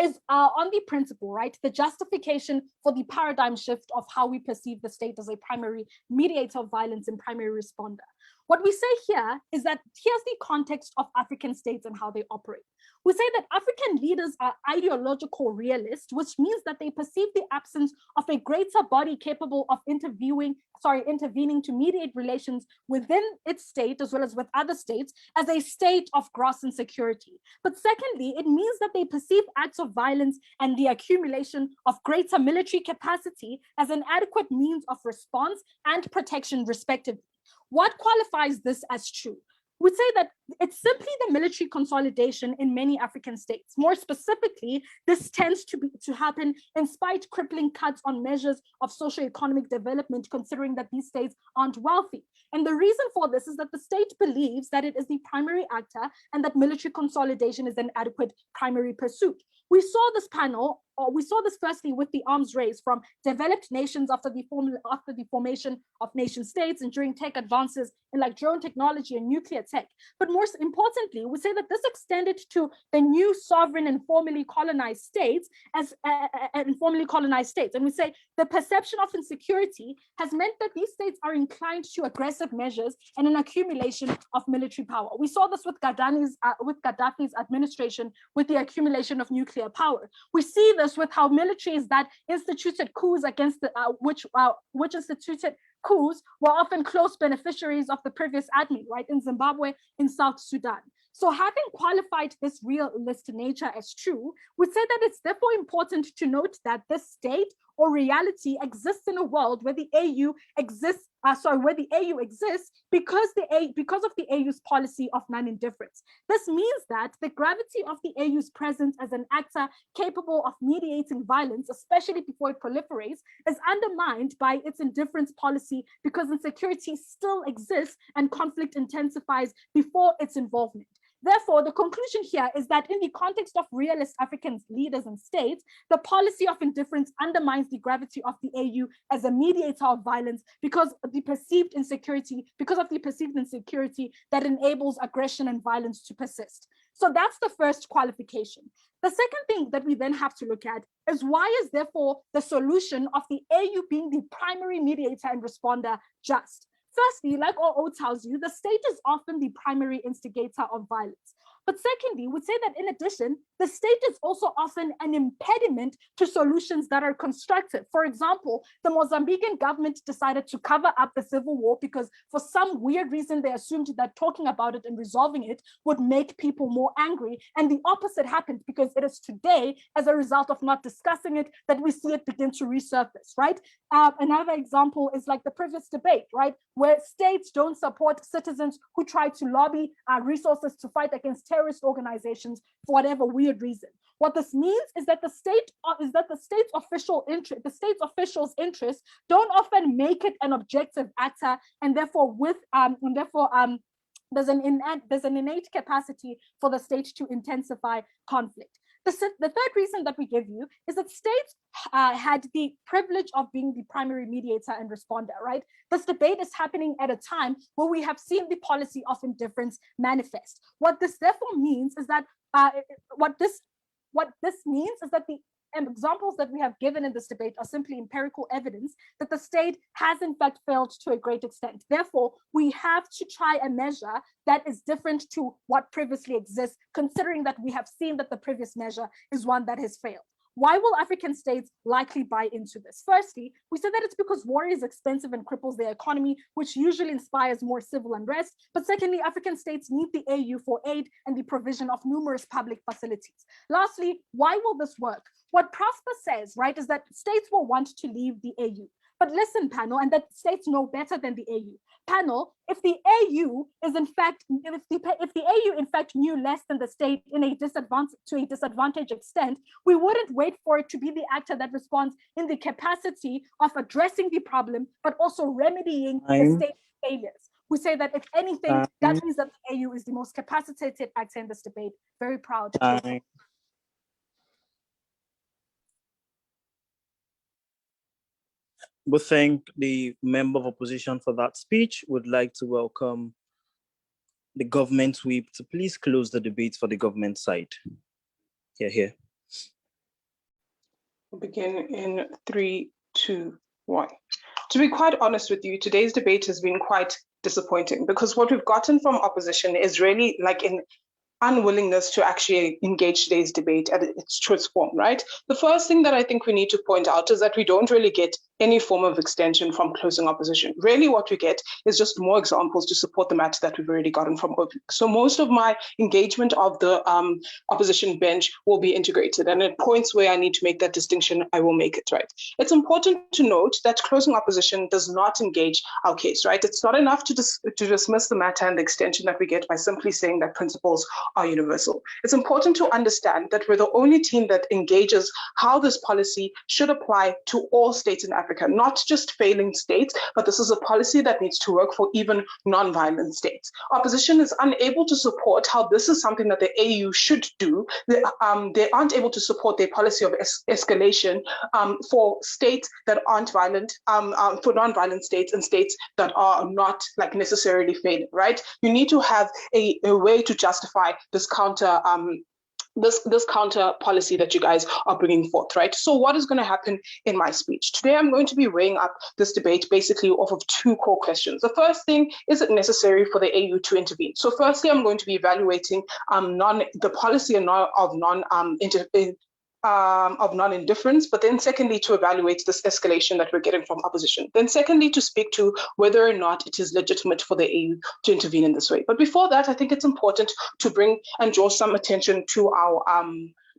is on the principle, right? The justification for the paradigm shift of how we perceive the state as a primary mediator of violence and primary responder. What we say here is that here's the context of African states and how they operate. We say that African leaders are ideological realists, which means that they perceive the absence of a greater body capable of intervening to mediate relations within its state as well as with other states as a state of gross insecurity. But secondly, it means that they perceive acts of violence and the accumulation of greater military capacity as an adequate means of response and protection, respectively. What qualifies this as true? We'd say that it's simply the military consolidation in many African states. More specifically, this tends to happen in spite crippling cuts on measures of socioeconomic development, considering that these states aren't wealthy. And the reason for this is that the state believes that it is the primary actor and that military consolidation is an adequate primary pursuit. We saw this panel, or we saw this firstly with the arms race from developed nations after the formation of nation states and during tech advances in like drone technology and nuclear tech. But more importantly, we say that this extended to the new sovereign and formerly colonized states And we say the perception of insecurity has meant that these states are inclined to aggressive measures and an accumulation of military power. We saw this with Gaddafi's administration with the accumulation of nuclear power. We see this with how militaries that instituted coups against which instituted coups were often close beneficiaries of the previous admin, right, in Zimbabwe, in South Sudan. So having qualified this realist nature as true, we say that it's therefore important to note that this state or reality exists in a world where the AU exists where the AU exists because of the AU's policy of non-indifference. This means that the gravity of the AU's presence as an actor capable of mediating violence, especially before it proliferates, is undermined by its indifference policy because insecurity still exists and conflict intensifies before its involvement. Therefore, the conclusion here is that in the context of realist African leaders and states, the policy of indifference undermines the gravity of the AU as a mediator of violence because of the perceived insecurity that enables aggression and violence to persist. So that's the first qualification. The second thing that we then have to look at is why is therefore the solution of the AU being the primary mediator and responder just? Firstly, like OO tells you, the state is often the primary instigator of violence. But secondly, we say that in addition, the state is also often an impediment to solutions that are constructive. For example, the Mozambican government decided to cover up the civil war because for some weird reason, they assumed that talking about it and resolving it would make people more angry. And the opposite happened because it is today, as a result of not discussing it, that we see it begin to resurface, right? Another example is like the previous debate, right? Where states don't support citizens who try to lobby resources to fight against terrorist organizations for whatever weird reason. What this means is that the state's officials' interests don't often make it an objective actor, and therefore there's an innate capacity for the state to intensify conflict. The third reason that we give you is that states had the privilege of being the primary mediator and responder, right? This debate is happening at a time where we have seen the policy of indifference manifest. What this therefore means is that the examples that we have given in this debate are simply empirical evidence that the state has in fact failed to a great extent. Therefore, we have to try a measure that is different to what previously exists, considering that we have seen that the previous measure is one that has failed. Why will African states likely buy into this? Firstly, we say that it's because war is expensive and cripples their economy, which usually inspires more civil unrest. But secondly, African states need the AU for aid and the provision of numerous public facilities. Lastly, why will this work? What Prosper says, right, is that states will want to leave the AU. But listen, panel, and that states know better than the AU. Panel, if the AU is in fact, if the AU in fact knew less than the state to a disadvantaged extent, we wouldn't wait for it to be the actor that responds in the capacity of addressing the problem, but also remedying the state's failures. We say that if anything, that means that the AU is the most capacitated actor in this debate. Very proud. We thank the member of opposition for that speech. Would like to welcome the government whip to please close the debate for the government side. Here. We'll begin in 3, 2, 1. To be quite honest with you, today's debate has been quite disappointing because what we've gotten from opposition is really like an unwillingness to actually engage today's debate at its truest form, right? The first thing that I think we need to point out is that we don't really get any form of extension from closing opposition. Really what we get is just more examples to support the matter that we've already gotten from opening. So most of my engagement of the opposition bench will be integrated, and at points where I need to make that distinction, I will make it, right? It's important to note that closing opposition does not engage our case, right? It's not enough to dismiss the matter and the extension that we get by simply saying that principles are universal. It's important to understand that we're the only team that engages how this policy should apply to all states in Africa, not just failing states, but this is a policy that needs to work for even non-violent states. Opposition is unable to support how this is something that the AU should do. They aren't able to support their policy of escalation for states that aren't violent, for non-violent states and states that are not like necessarily failing, right? You need to have a way to justify this counter this counter policy that you guys are bringing forth, right? So what is going to happen in my speech? Today, I'm going to be weighing up this debate basically off of two core questions. The first thing, is it necessary for the AU to intervene? So firstly, I'm going to be evaluating the policy of non-indifference, but then secondly, to evaluate this escalation that we're getting from opposition. Then secondly, to speak to whether or not it is legitimate for the AU to intervene in this way. But before that, I think it's important to bring and draw some attention to our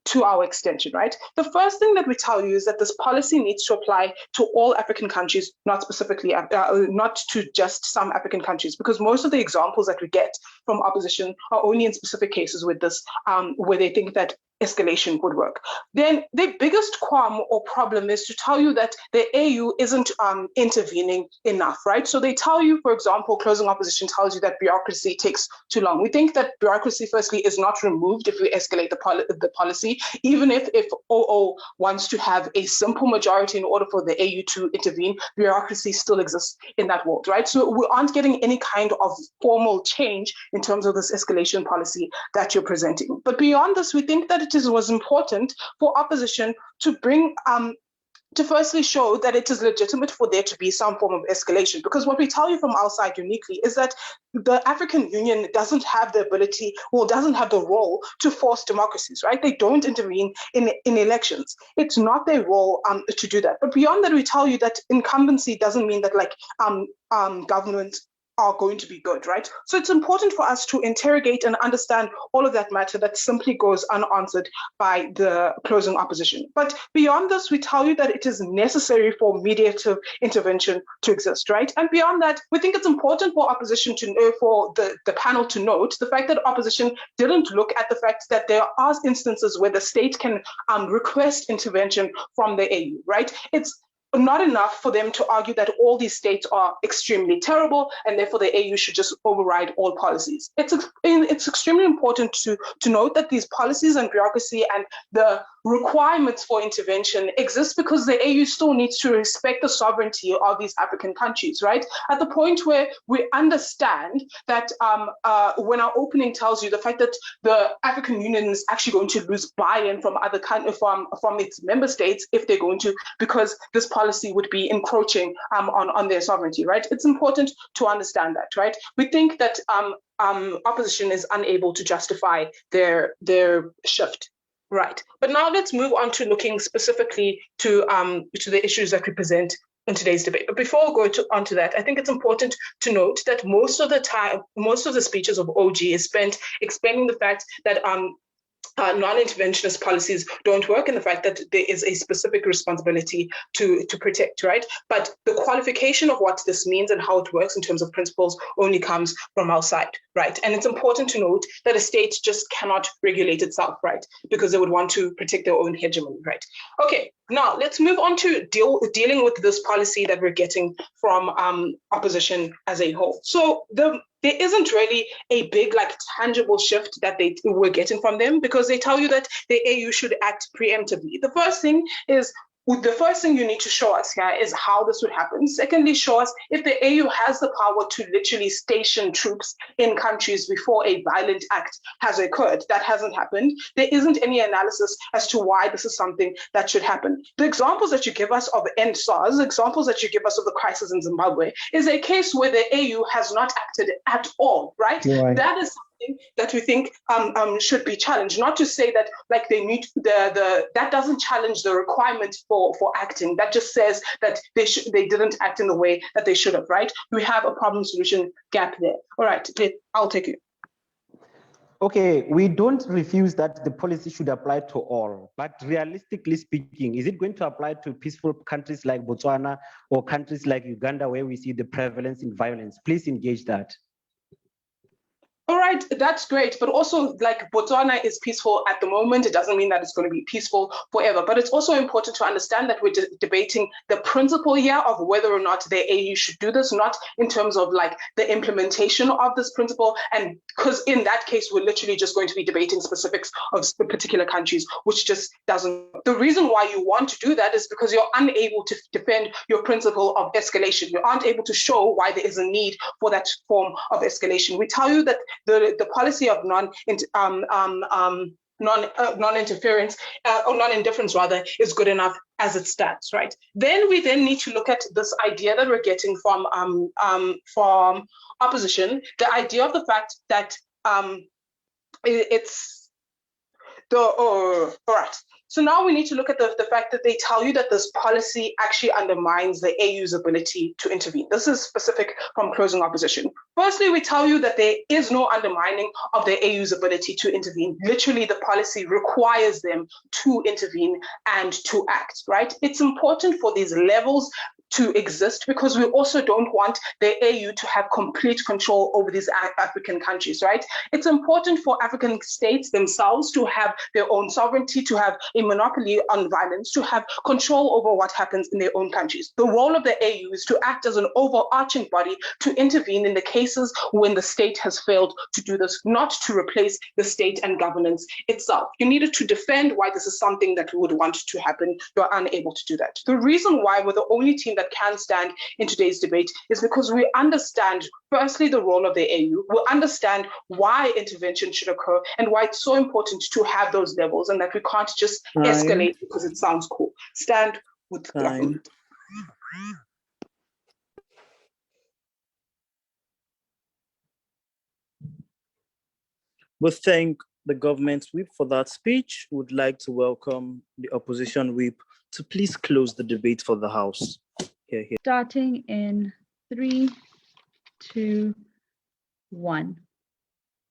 to our extension, right? The first thing that we tell you is that this policy needs to apply to all African countries, not specifically, not to just some African countries, because most of the examples that we get from opposition are only in specific cases with this, where they think that escalation would work. Then the biggest qualm or problem is to tell you that the AU isn't intervening enough, right? So they tell you, for example, closing opposition tells you that bureaucracy takes too long. We think that bureaucracy, firstly, is not removed if we escalate the policy, even if OO wants to have a simple majority in order for the AU to intervene, bureaucracy still exists in that world, right? So we aren't getting any kind of formal change in terms of this escalation policy that you're presenting. But beyond this, we think that it was important for opposition to bring to firstly show that it is legitimate for there to be some form of escalation. Because what we tell you from our side uniquely is that the African Union doesn't have the ability or doesn't have the role to force democracies, right? They don't intervene in elections. It's not their role to do that. But beyond that, we tell you that incumbency doesn't mean that like government are going to be good, right? So it's important for us to interrogate and understand all of that matter that simply goes unanswered by the closing opposition. But beyond this, we tell you that it is necessary for mediative intervention to exist, right? And beyond that, we think it's important for opposition to know, for the panel to note the fact that opposition didn't look at the fact that there are instances where the state can request intervention from the AU, right? It's not enough for them to argue that all these states are extremely terrible and therefore the AU should just override all policies. It's extremely important to note that these policies and bureaucracy and the requirements for intervention exist because the AU still needs to respect the sovereignty of these African countries, right? At the point where we understand that when our opening tells you the fact that the African Union is actually going to lose buy-in from other from its member states if they're going to, because this policy would be encroaching on their sovereignty, right? It's important to understand that, right? We think that opposition is unable to justify their shift. Right, but now let's move on to looking specifically to the issues that we present in today's debate. But before we go on to that, I think it's important to note that most of the speeches of OG is spent explaining the fact that non-interventionist policies don't work and the fact that there is a specific responsibility to protect, right? But the qualification of what this means and how it works in terms of principles only comes from our side, right? And it's important to note that a state just cannot regulate itself, right? Because they would want to protect their own hegemony, right? Okay, now let's move on to dealing with this policy that we're getting from opposition as a whole. So there isn't really a big, like, tangible shift that we're getting from them because they tell you that the AU should act preemptively. The first thing you need to show us here is how this would happen. Secondly, show us if the AU has the power to literally station troops in countries before a violent act has occurred. That hasn't happened. There isn't any analysis as to why this is something that should happen. The examples that you give us of end SARS, examples that you give us of the crisis in Zimbabwe, is a case where the AU has not acted at all, right? That is something that we think should be challenged. Not to say that like they need that doesn't challenge the requirement for acting. That just says that they didn't act in the way that they should have, right? We have a problem solution gap there. All right, I'll take it. Okay, we don't refuse that the policy should apply to all, but realistically speaking, is it going to apply to peaceful countries like Botswana or countries like Uganda where we see the prevalence in violence? Please engage that. All right, that's great. But also, like, Botswana is peaceful at the moment. It doesn't mean that it's going to be peaceful forever. But it's also important to understand that we're debating the principle here of whether or not the AU should do this, not in terms of like the implementation of this principle. And because in that case, we're literally just going to be debating specifics of particular countries, which just doesn't. The reason why you want to do that is because you're unable to defend your principle of escalation. You aren't able to show why there is a need for that form of escalation. We tell you that the policy of non-interference or non-indifference rather is good enough as it stands, right? Then we need to look at this idea that we're getting from opposition, the idea of the fact that All right. So now we need to look at the fact that they tell you that this policy actually undermines the AU's ability to intervene. This is specific from closing opposition. Firstly, we tell you that there is no undermining of the AU's ability to intervene. Literally, the policy requires them to intervene and to act, right? It's important for these levels to exist because we also don't want the AU to have complete control over these African countries, right? It's important for African states themselves to have their own sovereignty, to have a monopoly on violence, to have control over what happens in their own countries. The role of the AU is to act as an overarching body to intervene in the cases when the state has failed to do this, not to replace the state and governance itself. You needed to defend why this is something that we would want to happen. You're unable to do that. The reason why we're the only team that can stand in today's debate is because we understand, firstly, the role of the AU. We understand why intervention should occur and why it's so important to have those levels and that we can't just escalate because it sounds cool. Stand with the government. We thank the government whip for that speech. Would like to welcome the opposition whip to please close the debate for the House. Here. Starting in 3, 2, 1.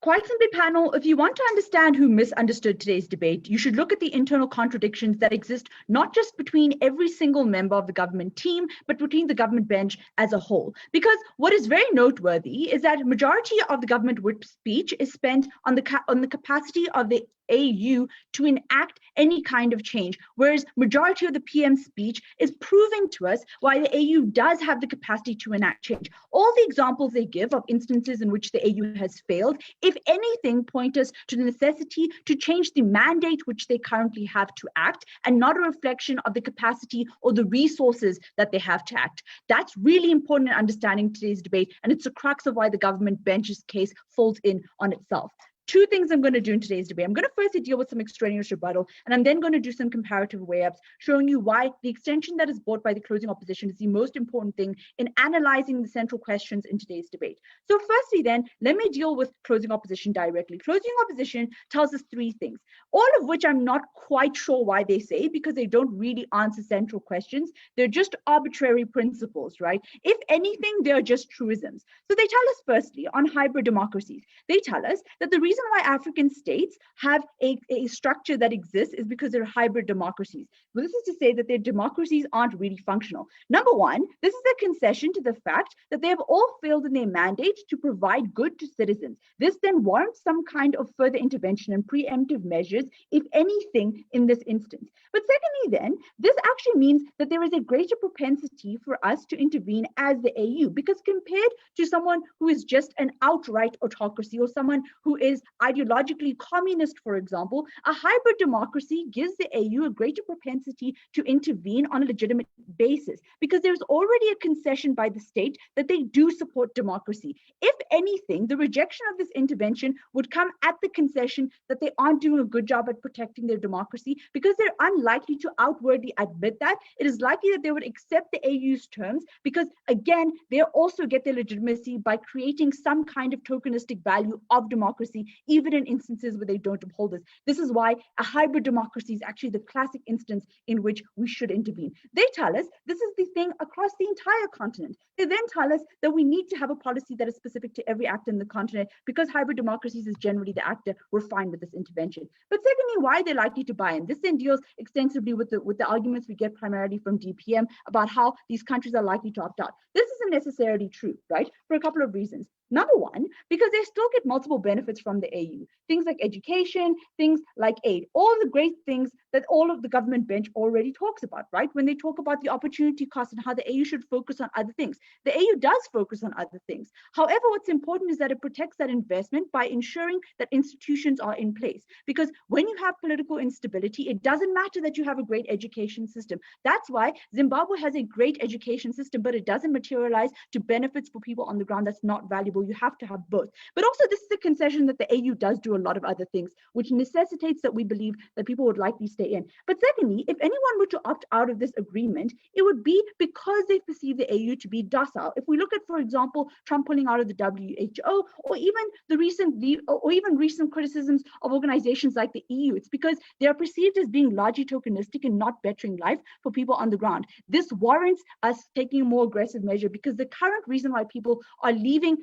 Quite simply, panel, if you want to understand who misunderstood today's debate, you should look at the internal contradictions that exist not just between every single member of the government team, but between the government bench as a whole. Because what is very noteworthy is that majority of the government whip speech is spent on the capacity of the AU to enact any kind of change, whereas majority of the PM speech is proving to us why the AU does have the capacity to enact change. All the examples they give of instances in which the AU has failed, if anything, point us to the necessity to change the mandate which they currently have to act, and not a reflection of the capacity or the resources that they have to act. That's really important in understanding today's debate, and it's the crux of why the government bench's case falls in on itself. Two things I'm going to do in today's debate. I'm going to firstly deal with some extraneous rebuttal, and I'm then going to do some comparative weigh-ups, showing you why the extension that is brought by the closing opposition is the most important thing in analyzing the central questions in today's debate. So firstly then, let me deal with closing opposition directly. Closing opposition tells us three things, all of which I'm not quite sure why they say, because they don't really answer central questions. They're just arbitrary principles, right? If anything, they're just truisms. So they tell us firstly on hybrid democracies. They tell us that the reason why African states have a structure that exists is because they're hybrid democracies. Well, this is to say that their democracies aren't really functional. Number one, this is a concession to the fact that they have all failed in their mandate to provide good to citizens. This then warrants some kind of further intervention and preemptive measures, if anything, in this instance. But secondly then, this actually means that there is a greater propensity for us to intervene as the AU, because compared to someone who is just an outright autocracy or someone who is ideologically communist, for example, a hybrid democracy gives the AU a greater propensity to intervene on a legitimate basis, because there's already a concession by the state that they do support democracy. If anything, the rejection of this intervention would come at the concession that they aren't doing a good job at protecting their democracy, because they're unlikely to outwardly admit that. It is likely that they would accept the AU's terms, because again, they also get their legitimacy by creating some kind of tokenistic value of democracy, even in instances where they don't uphold this. This is why a hybrid democracy is actually the classic instance in which we should intervene. They tell us this is the thing across the entire continent. They then tell us that we need to have a policy that is specific to every actor in the continent, because hybrid democracies is generally the actor. We're fine with this intervention. But secondly, why are they likely to buy in? This then deals extensively with the arguments we get primarily from DPM about how these countries are likely to opt out. This isn't necessarily true, right? For a couple of reasons. Number one, because they still get multiple benefits from the AU. Things like education, things like aid, all the great things that all of the government bench already talks about, right? When they talk about the opportunity cost and how the AU should focus on other things. The AU does focus on other things. However, what's important is that it protects that investment by ensuring that institutions are in place. Because when you have political instability, it doesn't matter that you have a great education system. That's why Zimbabwe has a great education system, but it doesn't materialize to benefits for people on the ground. That's not valuable. You have to have both. But also, this is a concession that the AU does do a lot of other things, which necessitates that we believe that people would likely stay stay in. But secondly, if anyone were to opt out of this agreement, it would be because they perceive the AU to be docile. If we look at, for example, Trump pulling out of the WHO, or even recent criticisms of organizations like the EU, it's because they are perceived as being largely tokenistic and not bettering life for people on the ground. This warrants us taking a more aggressive measure, because the current reason why people are leaving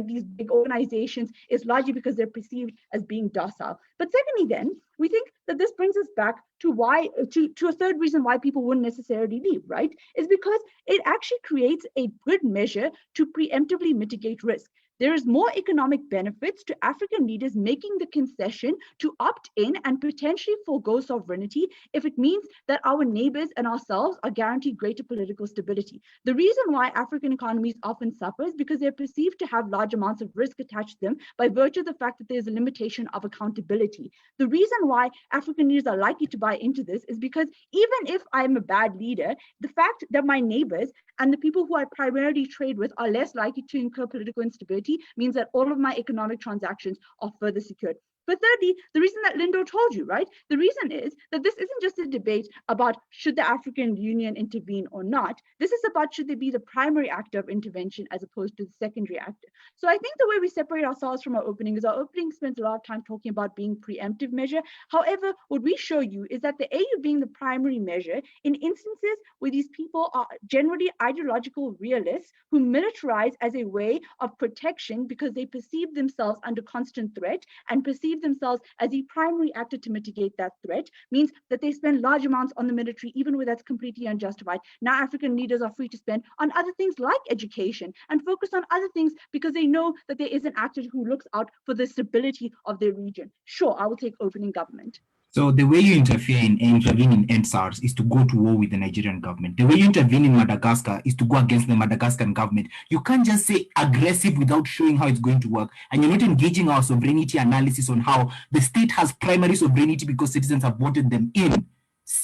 these big organizations is largely because they're perceived as being docile. But secondly, then we think that this brings us back to a third reason why people wouldn't necessarily leave, right? Is because it actually creates a good measure to preemptively mitigate risk. There is more economic benefits to African leaders making the concession to opt in and potentially forego sovereignty if it means that our neighbors and ourselves are guaranteed greater political stability. The reason why African economies often suffer is because they're perceived to have large amounts of risk attached to them by virtue of the fact that there's a limitation of accountability. The reason why African leaders are likely to buy into this is because even if I'm a bad leader, the fact that my neighbors and the people who I primarily trade with are less likely to incur political instability means that all of my economic transactions are further secured. But thirdly, the reason that Lindo told you, right? The reason is that this isn't just a debate about should the African Union intervene or not. This is about should they be the primary actor of intervention as opposed to the secondary actor. So I think the way we separate ourselves from our opening is our opening spends a lot of time talking about being preemptive measure. However, what we show you is that the AU being the primary measure in instances where these people are generally ideological realists who militarize as a way of protection because they perceive themselves under constant threat and perceive themselves as the primary actor to mitigate that threat, means that they spend large amounts on the military, even where that's completely unjustified. Now African leaders are free to spend on other things like education and focus on other things because they know that there is an actor who looks out for the stability of their region. Sure, I will take opening government. So the way you intervene in NSARS is to go to war with the Nigerian government. The way you intervene in Madagascar is to go against the Madagascan government. You can't just say aggressive without showing how it's going to work. And you're not engaging our sovereignty analysis on how the state has primary sovereignty because citizens have voted them in.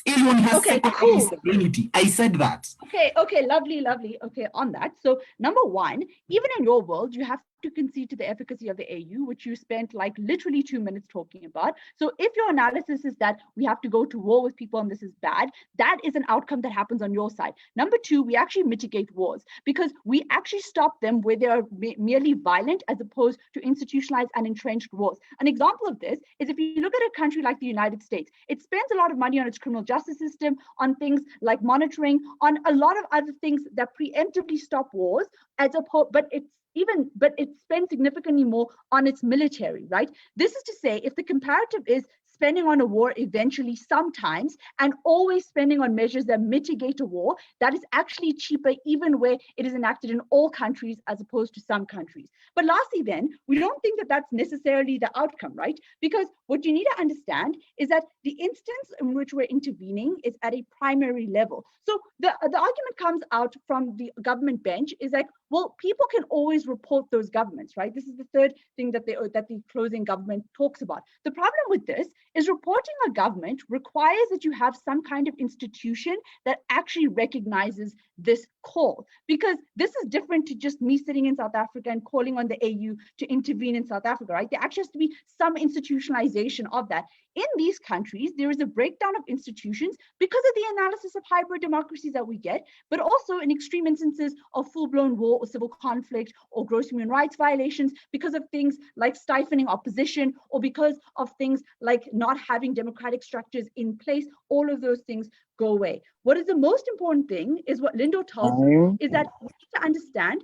Anyone has secondary sovereignty. I said that. Okay, lovely. Okay, on that. So number one, even in your world, you have to concede to the efficacy of the AU, which you spent like literally 2 minutes talking about. So if your analysis is that we have to go to war with people and this is bad, that is an outcome that happens on your side. Number two, we actually mitigate wars because we actually stop them where they are merely violent as opposed to institutionalized and entrenched wars. An example of this is if you look at a country like the United States, it spends a lot of money on its criminal justice system, on things like monitoring, on a lot of other things that preemptively stop wars, as opposed, but it spends significantly more on its military, right? This is to say, if the comparative is spending on a war eventually sometimes and always spending on measures that mitigate a war, that is actually cheaper even where it is enacted in all countries as opposed to some countries. But lastly then, we don't think that that's necessarily the outcome, right? Because what you need to understand is that the instance in which we're intervening is at a primary level. So the argument comes out from the government bench is like, well, people can always report those governments, right? This is the third thing that the closing government talks about. The problem with this is reporting a government requires that you have some kind of institution that actually recognizes this call, because this is different to just me sitting in South Africa and calling on the AU to intervene in South Africa, right? There actually has to be some institutionalization of that. In these countries, there is a breakdown of institutions because of the analysis of hybrid democracies that we get, but also in extreme instances of full-blown war or civil conflict or gross human rights violations because of things like stifling opposition or because of things like not having democratic structures in place. All of those things go away. What is the most important thing is what Lindo tells you is that we need to understand